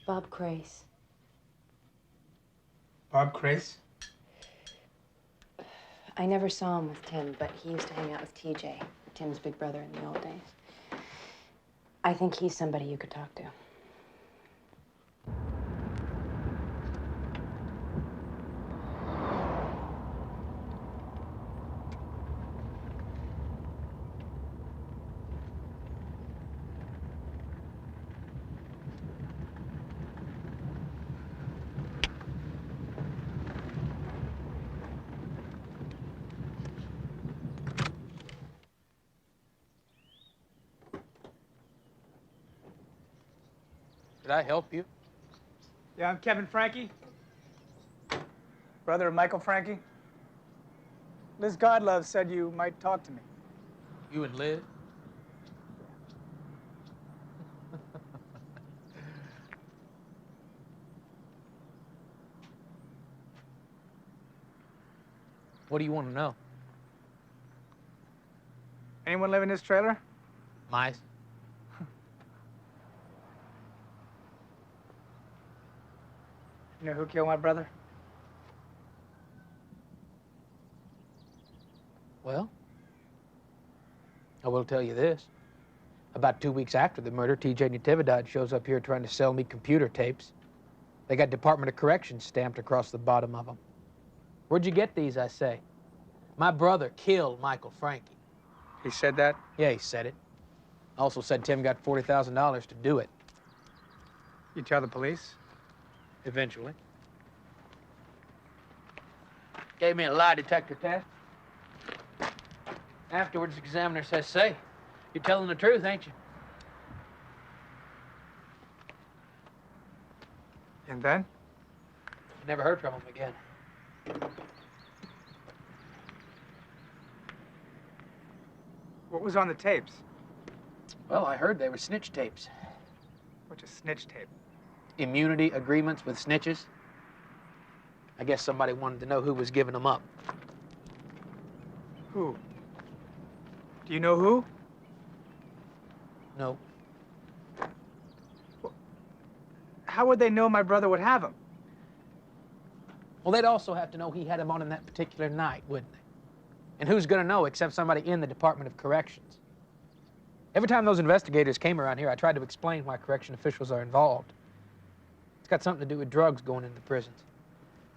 Bob Crace.
Bob Crace?
I never saw him with Tim, but he used to hang out with TJ, Tim's big brother in the old days. I think he's somebody you could talk to.
Did I help you?
Yeah, I'm Kevin Frankie. Brother of Michael Frankie. Liz Godlove said you might talk to me.
You and Liz? What do you want to know?
Anyone live in this trailer?
Mice?
You know who killed my brother?
Well? I will tell you this. About 2 weeks after the murder, T.J. Natividad shows up here trying to sell me computer tapes. They got Department of Corrections stamped across the bottom of them. Where'd you get these, I say? My brother killed Michael Frankie.
He said that?
Yeah, he said it. Also said Tim got $40,000 to do it.
You tell the police?
Eventually. Gave me a lie detector test. Afterwards, the examiner says, say, you're telling the truth, ain't you?
And then?
I never heard from him again.
What was on the tapes?
Well, I heard they were snitch tapes.
What's a snitch tape?
Immunity agreements with snitches. I guess somebody wanted to know who was giving them up.
Who? Do you know who?
No.
How would they know my brother would have him?
Well, they'd also have to know he had him on him that particular night, wouldn't they? And who's gonna know except somebody in the Department of Corrections? Every time those investigators came around here, I tried to explain why correction officials are involved. It's got something to do with drugs going into prisons.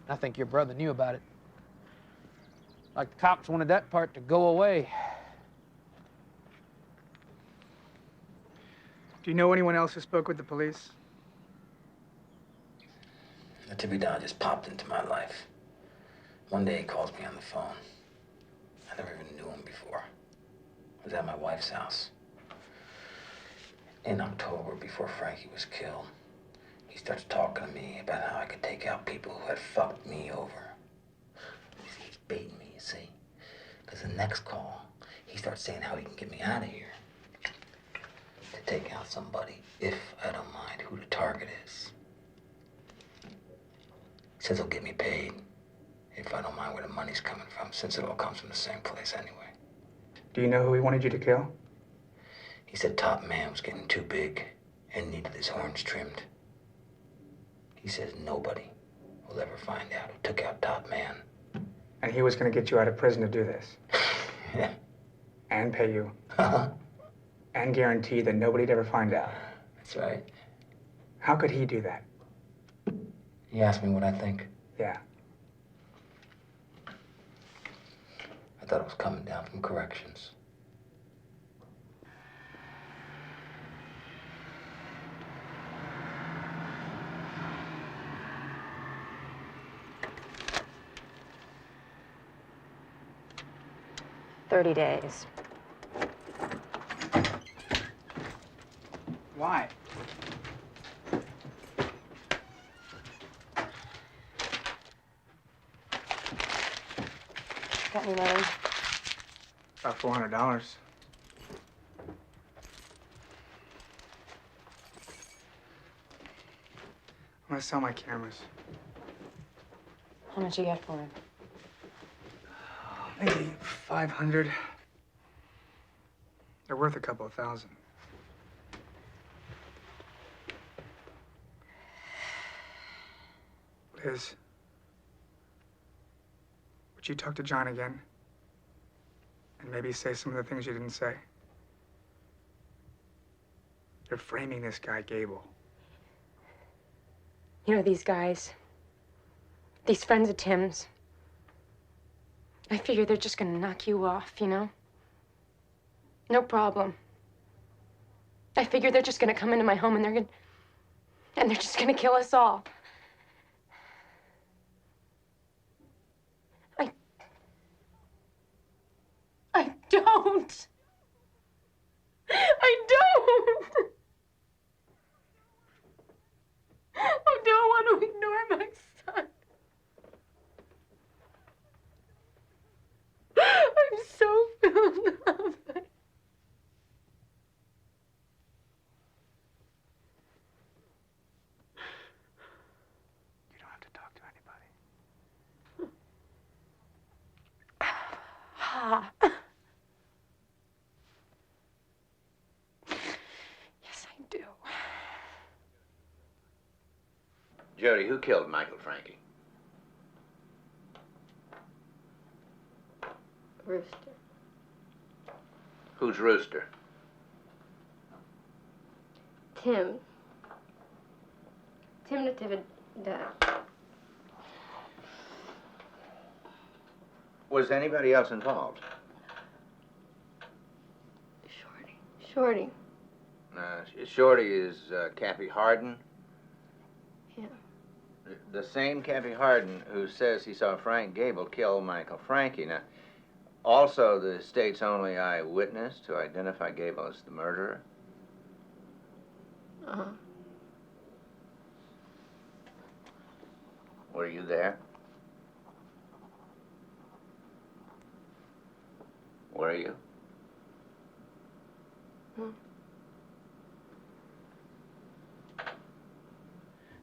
I think your brother knew about it. Like the cops wanted that part to go away.
Do you know anyone else who spoke with the police?
Natividad just popped into my life. One day he calls me on the phone. I never even knew him before. I was at my wife's house. In October, before Frankie was killed, he starts talking to me about how I could take out people who had fucked me over. He's baiting me, you see? Because the next call, he starts saying how he can get me out of here. To take out somebody, if I don't mind who the target is. He says he'll get me paid if I don't mind where the money's coming from, since it all comes from the same place anyway.
Do you know who he wanted you to kill?
He said Top Man was getting too big and needed his horns trimmed. He says nobody will ever find out who took out Top Man.
And he was going to get you out of prison to do this?
Yeah.
And pay you? And guarantee that nobody'd ever find out?
That's right.
How could he do that?
He asked me what I think.
Yeah.
I thought it was coming down from corrections.
$30
Why?
Got any money?
About $400. I'm gonna sell my cameras.
How much you get for it?
Maybe 500. They're worth a couple of thousand. Liz, would you talk to John again? And maybe say some of the things you didn't say? They're framing this guy, Gable.
You know, these guys, these friends of Tim's, I figure they're just gonna knock you off, you know? No problem. I figure they're just gonna come into my home and they're just gonna kill us all. I don't. I don't. I don't want to ignore my son. I'm so filled up.
You don't have to talk to anybody.
Ah. Yes, I do.
Jody, who killed Michael Frankie?
Rooster.
Who's Rooster?
Tim. Tim Natividad.
Was anybody else involved?
Shorty.
Shorty is Cappy Harden?
Yeah.
The same Cappy Harden who says he saw Frank Gable kill Michael Frankie. Now, also the state's only eyewitness to identify Gable as the murderer.
Uh-huh.
Were you there? Were you?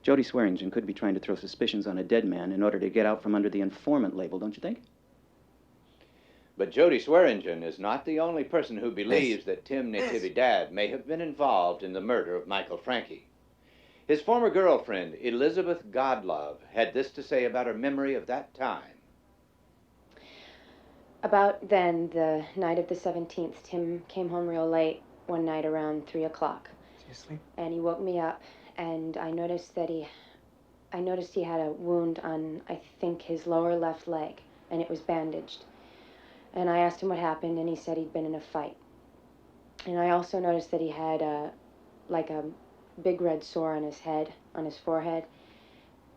Jody Swearingen could be trying to throw suspicions on a dead man in order to get out from under the informant label, don't you think?
But Jody Swearingen is not the only person who believes that Tim Natividad may have been involved in the murder of Michael Frankie. His former girlfriend, Elizabeth Godlove, had this to say about her memory of that time.
About then, the night of the 17th, Tim came home real late one night around 3 o'clock.
Seriously?
And he woke me up, and I noticed he had a wound on, I think, his lower left leg, and it was bandaged. And I asked him what happened, and he said he'd been in a fight. And I also noticed that he had like a big red sore on his head, on his forehead.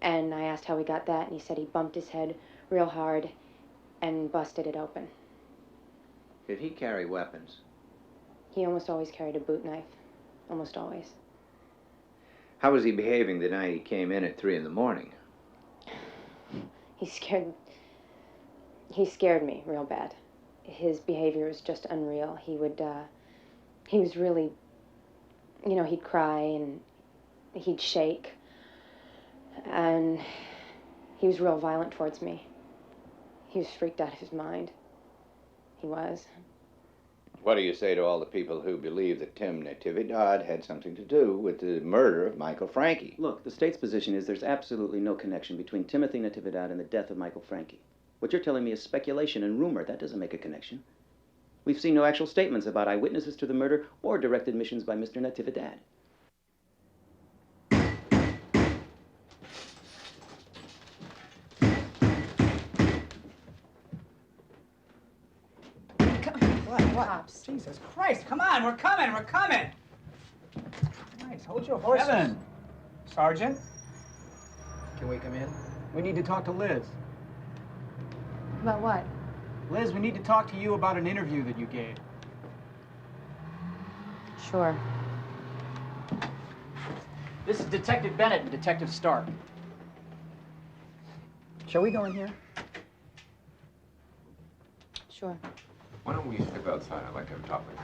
And I asked how he got that, and he said he bumped his head real hard and busted it open.
Did he carry weapons?
He almost always carried a boot knife. Almost always.
How was he behaving the night he came in at 3 in the morning?
He scared me real bad. His behavior was just unreal. He was really, he'd cry and he'd shake. And he was real violent towards me. He was freaked out of his mind. He was.
What do you say to all the people who believe that Tim Natividad had something to do with the murder of Michael Frankie?
Look, the state's position is there's absolutely no connection between Timothy Natividad and the death of Michael Frankie. What you're telling me is speculation and rumor. That doesn't make a connection. We've seen no actual statements about eyewitnesses to the murder or direct admissions by Mr. Natividad.
What? Jesus Christ, come on, we're coming. Nice, hold your horses.
Kevin!
Sergeant?
Can we come in? We need to talk to Liz.
About what?
Liz, we need to talk to you about an interview that you gave.
Sure.
This is Detective Bennett and Detective Stark. Shall we go in here?
Sure.
Why don't we step outside? I'd like to have a talk with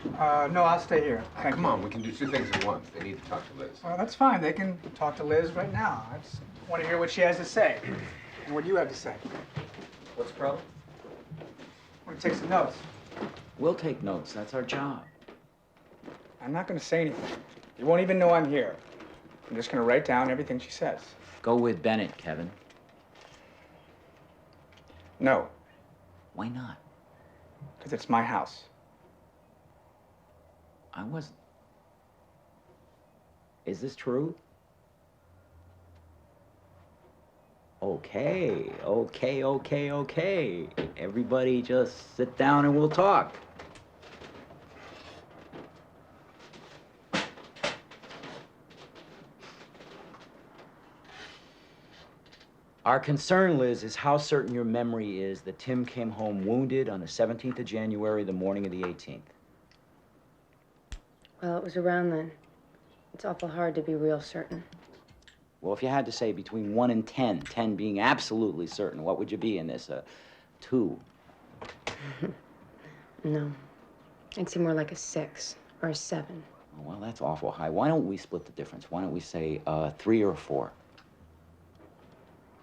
you.
No, I'll stay here.
Come on, we can do two things at once. They need to talk to Liz.
Well, that's fine. They can talk to Liz right now. I just want to hear what she has to say and what you have to say.
What's the problem?
I want to take some notes.
We'll take notes. That's our job.
I'm not going to say anything. You won't even know I'm here. I'm just going to write down everything she says.
Go with Bennett, Kevin.
No.
Why not?
Because it's my house.
I wasn't. Is this true? Okay. Everybody just sit down and we'll talk. Our concern, Liz, is how certain your memory is that Tim came home wounded on the 17th of January, the morning of the 18th.
Well, it was around then. It's awful hard to be real certain.
Well, if you had to say between 1 and 10, 10 being absolutely certain, what would you be in this? 2?
No. I'd say more like a 6 or a 7.
Oh, well, that's awful high. Why don't we split the difference? Why don't we say 3 or 4?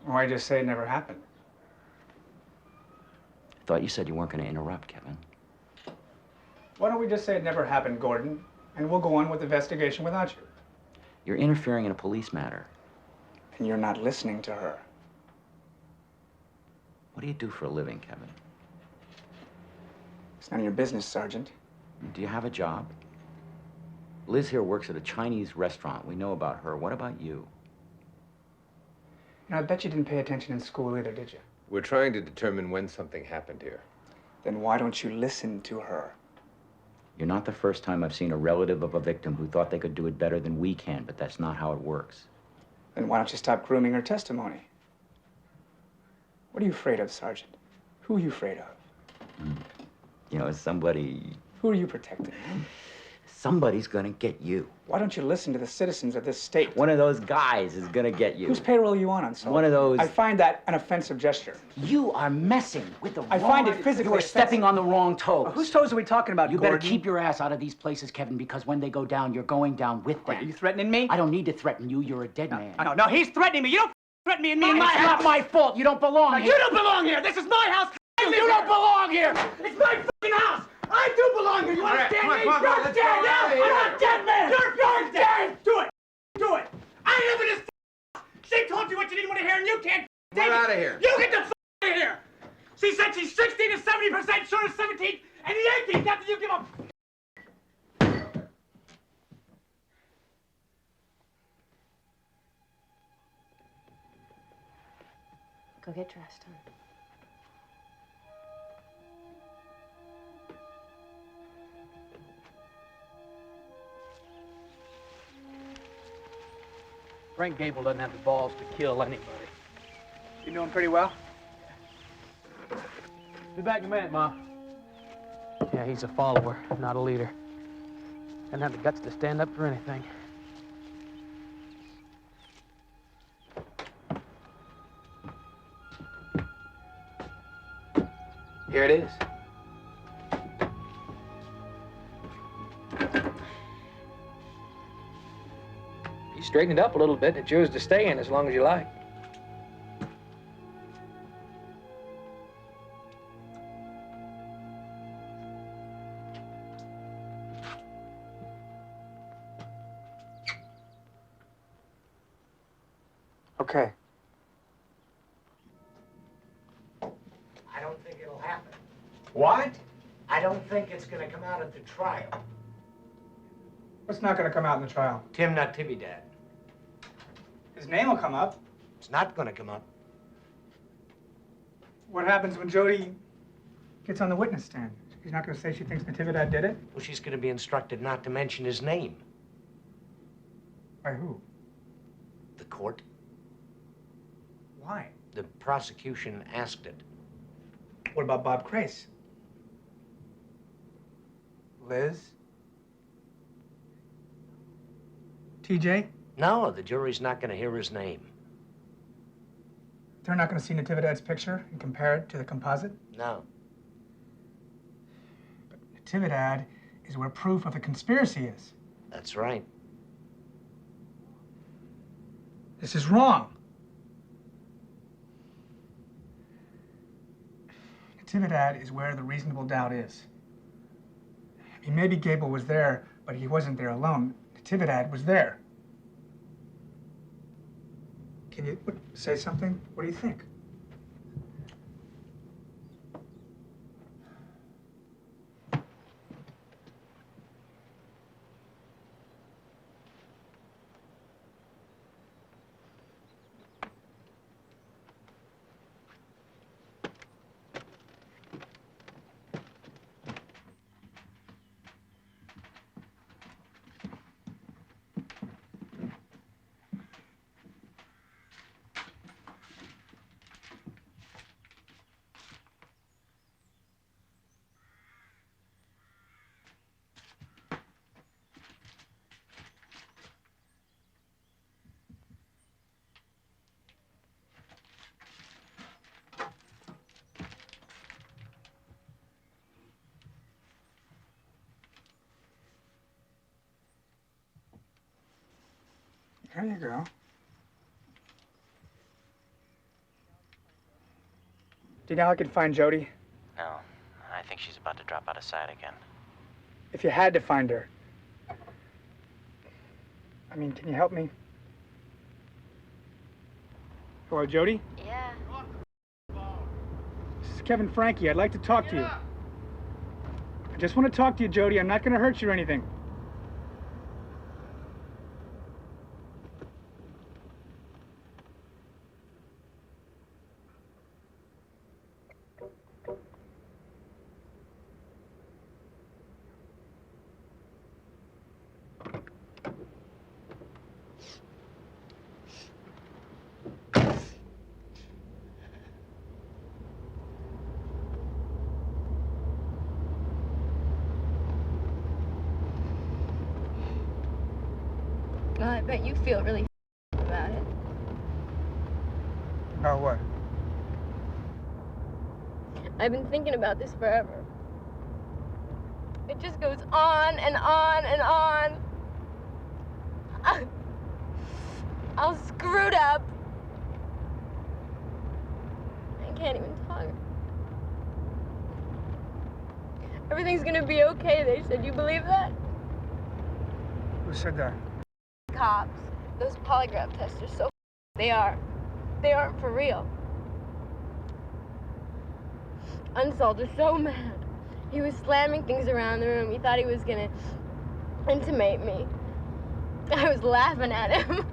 Why just say it never happened?
I thought you said you weren't going to interrupt, Kevin.
Why don't we just say it never happened, Gordon, and we'll go on with the investigation without you.
You're interfering in a police matter.
And you're not listening to her.
What do you do for a living, Kevin?
It's none of your business, Sergeant.
Do you have a job? Liz here works at a Chinese restaurant. We know about her. What about you?
You know, I bet you didn't pay attention in school either, did you?
We're trying to determine when something happened here.
Then why don't you listen to her?
You're not the first time I've seen a relative of a victim who thought they could do it better than we can, but that's not how it works.
Then why don't you stop grooming her testimony? What are you afraid of, Sergeant? Who are you afraid of?
You know, somebody...
Who are you protecting?
Somebody's gonna get you.
Why don't you listen to the citizens of this state?
One of those guys is gonna get you.
Whose payroll are you on, Sullivan?
One of those...
I find that an offensive gesture.
You are messing with the
I find it physically
You are stepping on the wrong toes.
Whose toes are we talking about,
You
Gordon?
better keep your ass out of these places, Kevin, because when they go down, you're going down with them.
Are you threatening me?
I don't need to threaten you. You're a dead man.
No, he's threatening me. You don't threaten me and me in my
It's
house.
not my fault. You don't belong here.
You don't belong here. This is my house.
You don't belong here.
It's my fucking house. I do belong here. You understand me? You're dead. I'm not dead, man. You're dead. Do it. Do it. I live in this house. She told you what you didn't want to hear, and you can't.
We're out of here.
You get the out of here. She said she's 60 to 70% sure of 17, and the 18th after you give up.
Go get dressed, hon.
Frank Gable doesn't have the balls to kill anybody.
You know him pretty well?
Be back in a minute, Ma. Yeah, he's a follower, not a leader. Doesn't have the guts to stand up for anything. Here it is. You straighten it up a little bit. It's yours to stay in as long as you like.
Okay.
I don't think it'll happen. What? I don't think it's going to come out at the trial.
What's not going to come out in the trial?
Tim Natividad.
His name will come up.
It's not going to come up.
What happens when Jody gets on the witness stand? She's not going to say she thinks Natividad did it?
Well, she's going to be instructed not to mention his name.
By who?
The court.
Why?
The prosecution asked it.
What about Bob Crace? Liz? TJ?
No, the jury's not going to hear his name.
They're not going to see Natividad's picture and compare it to the composite?
No.
But Natividad is where proof of the conspiracy is.
That's right.
This is wrong. Natividad is where the reasonable doubt is. I mean, maybe Gable was there, but he wasn't there alone. Natividad was there. Can you say something? What do you think? There you go. Do you know how I can find Jody?
No, I think she's about to drop out of sight again.
If you had to find her. I mean, can you help me? Hello, Jody?
Yeah.
This is Kevin Frankie. I'd like to talk to you.
Just want to talk to you, Jody. I'm not going to hurt you or anything.
Well, I bet you feel really about it.
About what?
I've been thinking about this forever. It just goes on and on and on. All screwed up. I can't even talk. Everything's gonna be okay, they said. You believe that?
Who said that?
Cops. Those polygraph tests are so they are. They aren't for real. Unsolved is so mad. He was slamming things around the room. He thought he was gonna intimidate me. I was laughing at him.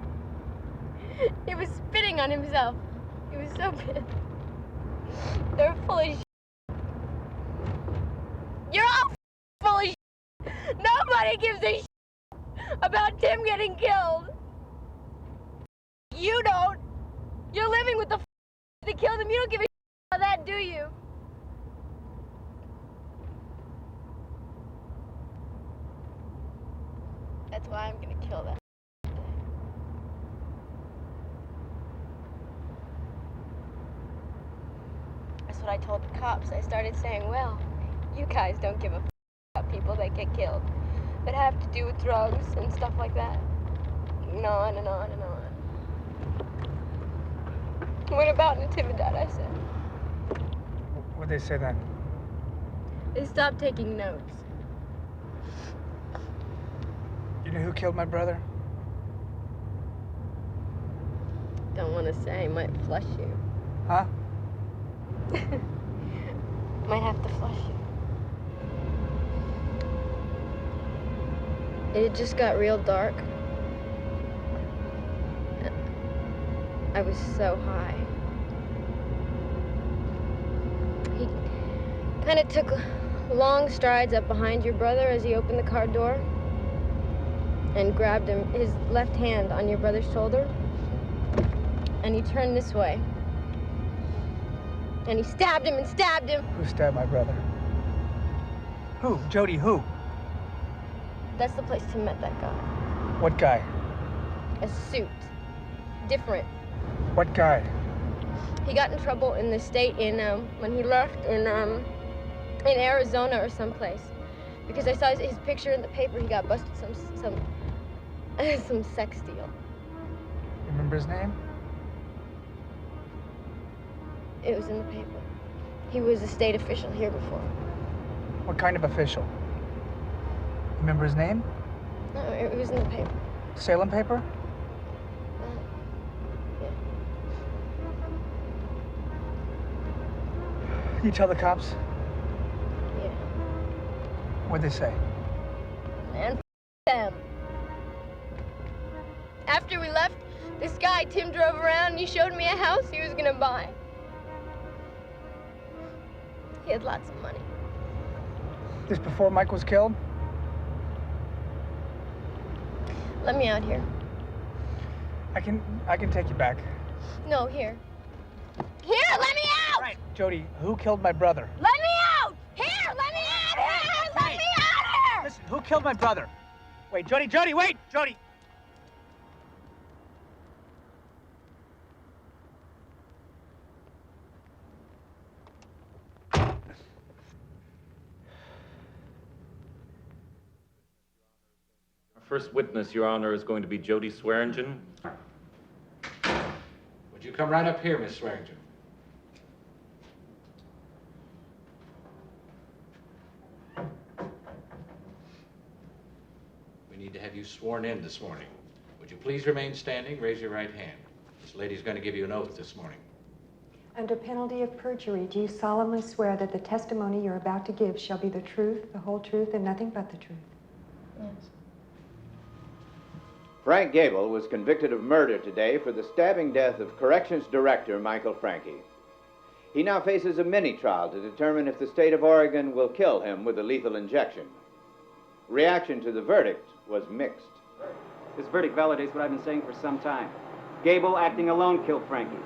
He was spitting on himself. He was so pissed. They're full of shit. You're all full of shit. Nobody gives a shit about Tim getting killed. You don't. You're living with the that killed him. You don't give a shit about that, do you? That's why I'm gonna kill that. That's what I told the cops. I started saying, well, you guys don't give a f about people that get killed, that have to do with drugs and stuff like that. And on and on and on. What about Natividad, I said.
What'd they say then?
They stopped taking notes.
You know who killed my brother?
Don't want to say, might flush you.
Huh?
Might have to flush you. It just got real dark. I was so high. He kind of took long strides up behind your brother as he opened the car door and grabbed his left hand on your brother's shoulder, and he turned this way. And he stabbed him and stabbed him.
Who stabbed my brother? Who? Jody, who?
That's the place Tim met that guy.
What guy?
A suit. Different.
What guy?
He got in trouble in the state when he left in Arizona or someplace. Because I saw his picture in the paper. He got busted some sex deal.
Remember his name?
It was in the paper. He was a state official here before.
What kind of official? Remember his name?
No, it was in the paper.
Salem paper?
Yeah.
You tell the cops?
Yeah.
What'd they say?
And them. After we left, this guy, Tim, drove around and he showed me a house he was gonna buy. He had lots of money.
This before Mike was killed?
Let me out here.
I can take you back.
No, here. Here, let me out!
Right. Jody, who killed my brother?
Let me out! Here, let me out! Here, let me out here!
Listen, who killed my brother? Wait, Jody, wait! Jody!
First witness, Your Honor, is going to be Jody Swearingen.
Would you come right up here, Miss Swearingen? We need to have you sworn in this morning. Would you please remain standing? Raise your right hand. This lady's going to give you an oath this morning.
Under penalty of perjury, do you solemnly swear that the testimony you're about to give shall be the truth, the whole truth, and nothing but the truth?
Yes.
Frank Gable was convicted of murder today for the stabbing death of Corrections Director Michael Franke. He now faces a mini-trial to determine if the state of Oregon will kill him with a lethal injection. Reaction to the verdict was mixed.
This verdict validates what I've been saying for some time. Gable, acting alone, killed Frankie.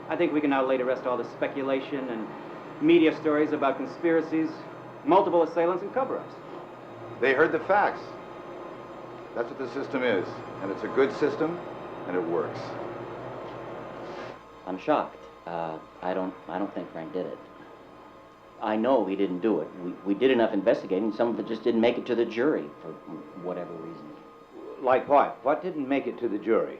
I think we can now lay to rest all the speculation and media stories about conspiracies, multiple assailants, and cover-ups.
They heard the facts. That's what the system is. And it's a good system, and it works.
I'm shocked. I don't think Frank did it. I know he didn't do it. We did enough investigating. Some of it just didn't make it to the jury for whatever reason.
Like what? What didn't make it to the jury?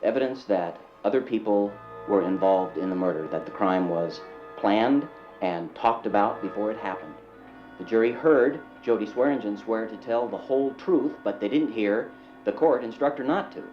Evidence that other people were involved in the murder, that the crime was planned and talked about before it happened. The jury heard Jody Swearingen swear to tell the whole truth, but they didn't hear the court instruct her not to.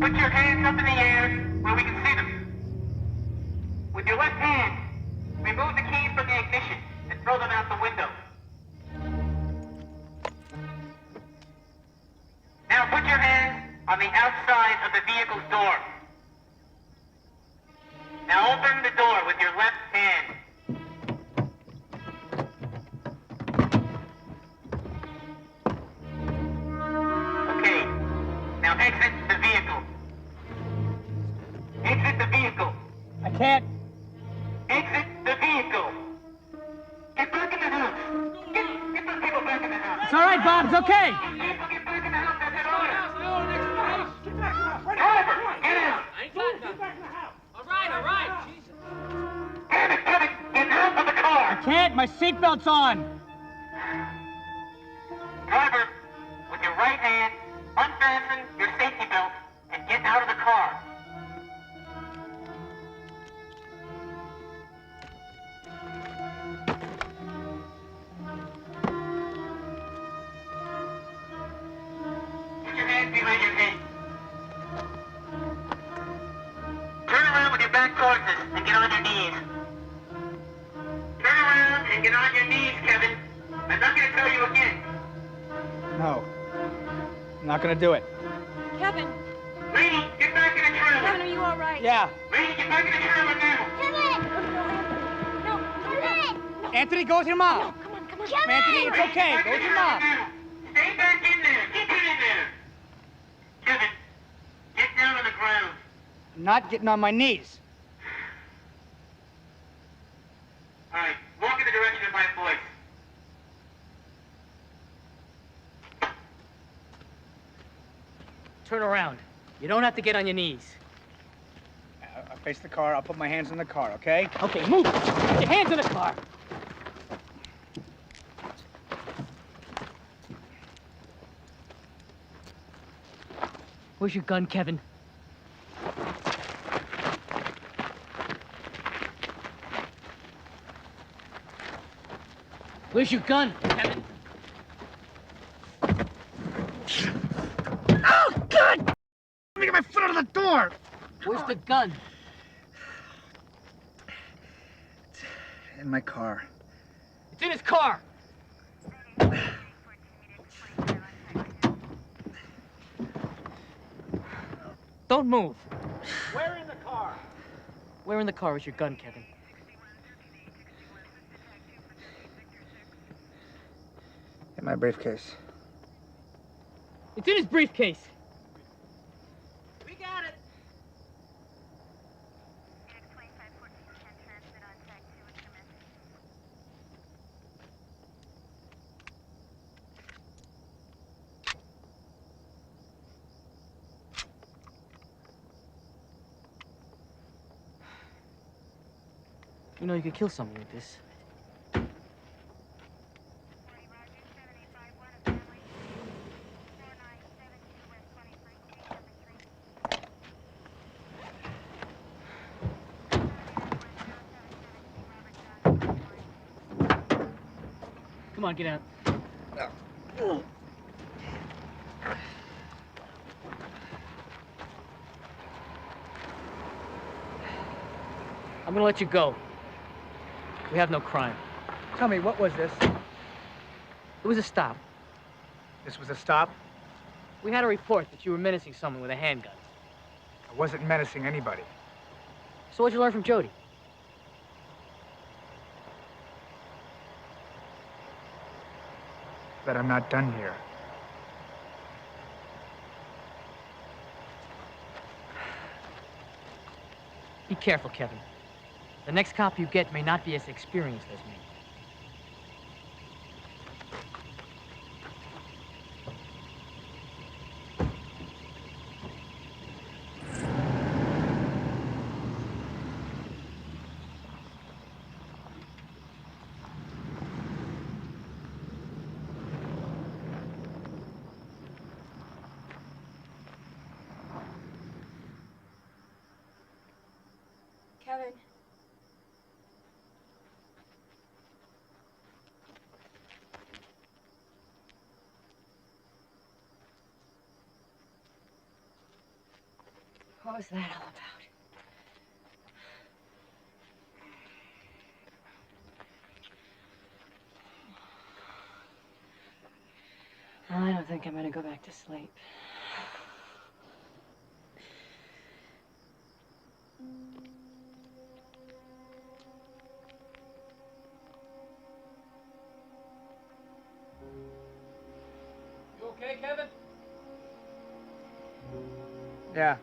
Put your hands up in the air where we can see them. With your left hand, remove the keys from the ignition and throw them out the window. Now put your hands on the outside of the vehicle's door. Now open the door with your left hand. Okay, now exit the vehicle. Exit the vehicle.
I can't.
Exit the vehicle. Get back in the house. Get those people back in the house.
It's all right, Bob. It's okay.
Get back in the house. That's an order. Oliver, get out. I ain't got nothing. Get back in the house. All right. Jesus. Kevin, get out of the car.
I can't. My seatbelt's on.
Driver, with your right hand, unfasten your safety belt and get out of the car. Put your hands behind your head. Turn around with your back towards us and get on your knees. Turn around and get on your knees, Kevin. I'm not going to tell you again.
No. I'm not gonna do it.
Kevin!
Lady, get back in the trailer.
Kevin, are you all right?
Yeah.
Lady, get back in the trailer now.
No, Kevin!
Anthony, go with your mom.
No, come on.
Kevin! Anthony, it's okay. Go with your mom.
Stay back in there. Get in there. Kevin, get down on the ground.
I'm not getting on my knees.
All right, walk in the direction of my voice.
Turn around. You don't have to get on your knees. I'll face the car. I'll put my hands in the car, okay? Okay, move. Put your hands in the car.
Where's your gun, Kevin? Where's your gun, Kevin?
Oh, God! Let me get my foot out of the door!
Where's the gun?
In my car.
It's in his car! Don't move.
Where in the car?
Where in the car is your gun, Kevin?
In my briefcase.
It's in his briefcase.
We got it.
You know you could kill someone with this. Come on, get out. I'm gonna let you go. We have no crime.
Tell me, what was this?
It was a stop.
This was a stop?
We had a report that you were menacing someone with a handgun.
I wasn't menacing anybody.
So what'd you learn from Jody?
That I'm not done here.
Be careful, Kevin. The next cop you get may not be as experienced as me.
Kevin. What was that all about?
I don't think I'm gonna go back to sleep.
You okay, Kevin?
Yeah.